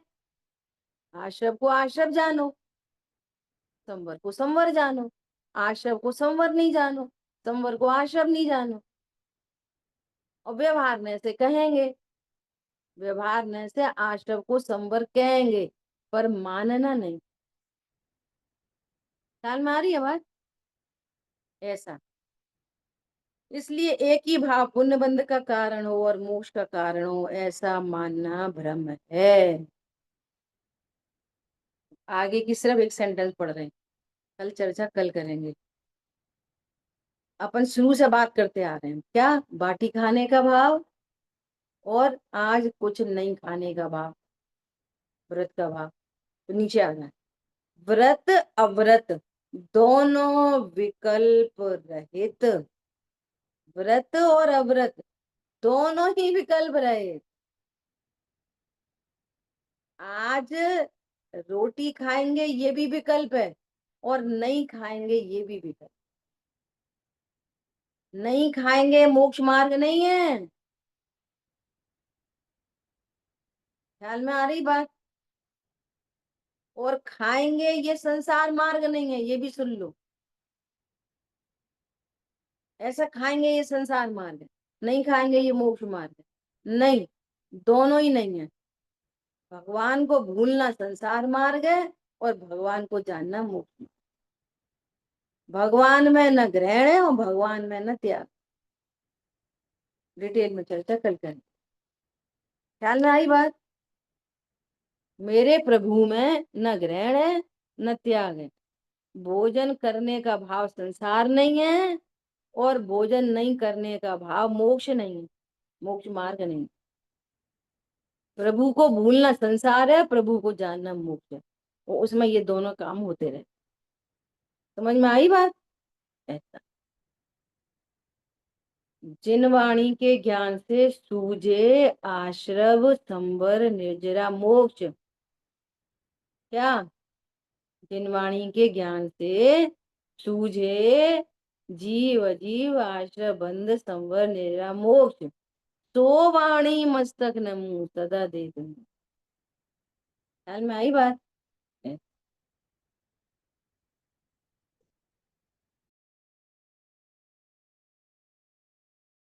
आश्रव को आश्रव जानो। संवर को संवर जानो, आश्रव को संवर नहीं जानो, संवर को आश्रव नहीं जानो। और व्यवहार में से कहेंगे, व्यवहार में से आश्रव को संवर कहेंगे, पर मानना नहीं। ख्याल में आ रही है बात? ऐसा इसलिए एक ही भाव पुण्य बंध का कारण हो और मोक्ष का कारण हो, ऐसा मानना भ्रम है। आगे की सिर्फ एक सेंटेंस पढ़ रहे हैं, कल चर्चा कल करेंगे। अपन शुरू से बात करते आ रहे हैं, क्या? बाटी खाने का भाव और आज कुछ नहीं खाने का भाव, व्रत का भाव। तो नीचे आ जाए, व्रत अव्रत दोनों विकल्प रहित, व्रत और अव्रत दोनों ही विकल्प रहे। आज रोटी खाएंगे ये भी विकल्प है, और नहीं खाएंगे ये भी विकल्प। नहीं खाएंगे मोक्ष मार्ग नहीं है। ख्याल में आ रही बात? और खाएंगे ये संसार मार्ग नहीं है, ये भी सुन लो। ऐसा खाएंगे ये संसार मार्ग है, नहीं खाएंगे ये मोक्ष मार्ग है, नहीं, दोनों ही नहीं है। भगवान को भूलना संसार मार्ग है और भगवान को जानना मोक्ष मार्ग। भगवान में न ग्रहण है और भगवान में न त्याग। डिटेल में चर्चा कल करें। ख्याल में आई बात? मेरे प्रभु में न ग्रहण है न त्याग है। भोजन करने का भाव संसार नहीं है और भोजन नहीं करने का भाव मोक्ष नहीं है, मोक्ष मार्ग नहीं। प्रभु को भूलना संसार है, प्रभु को जानना मोक्ष है, और उसमें ये दोनों काम होते रहे। समझ में आई बात? ऐसा जिन वाणी के ज्ञान से सूझे आश्रव संवर निर्जरा मोक्ष, क्या? जिन वाणी के ज्ञान से सूझे जीव जीव आश्रव बंध संवर निर्जरा मोक्ष, तो वाणी मस्तक नमू सदा दे दूं। ख्याल में आई बात?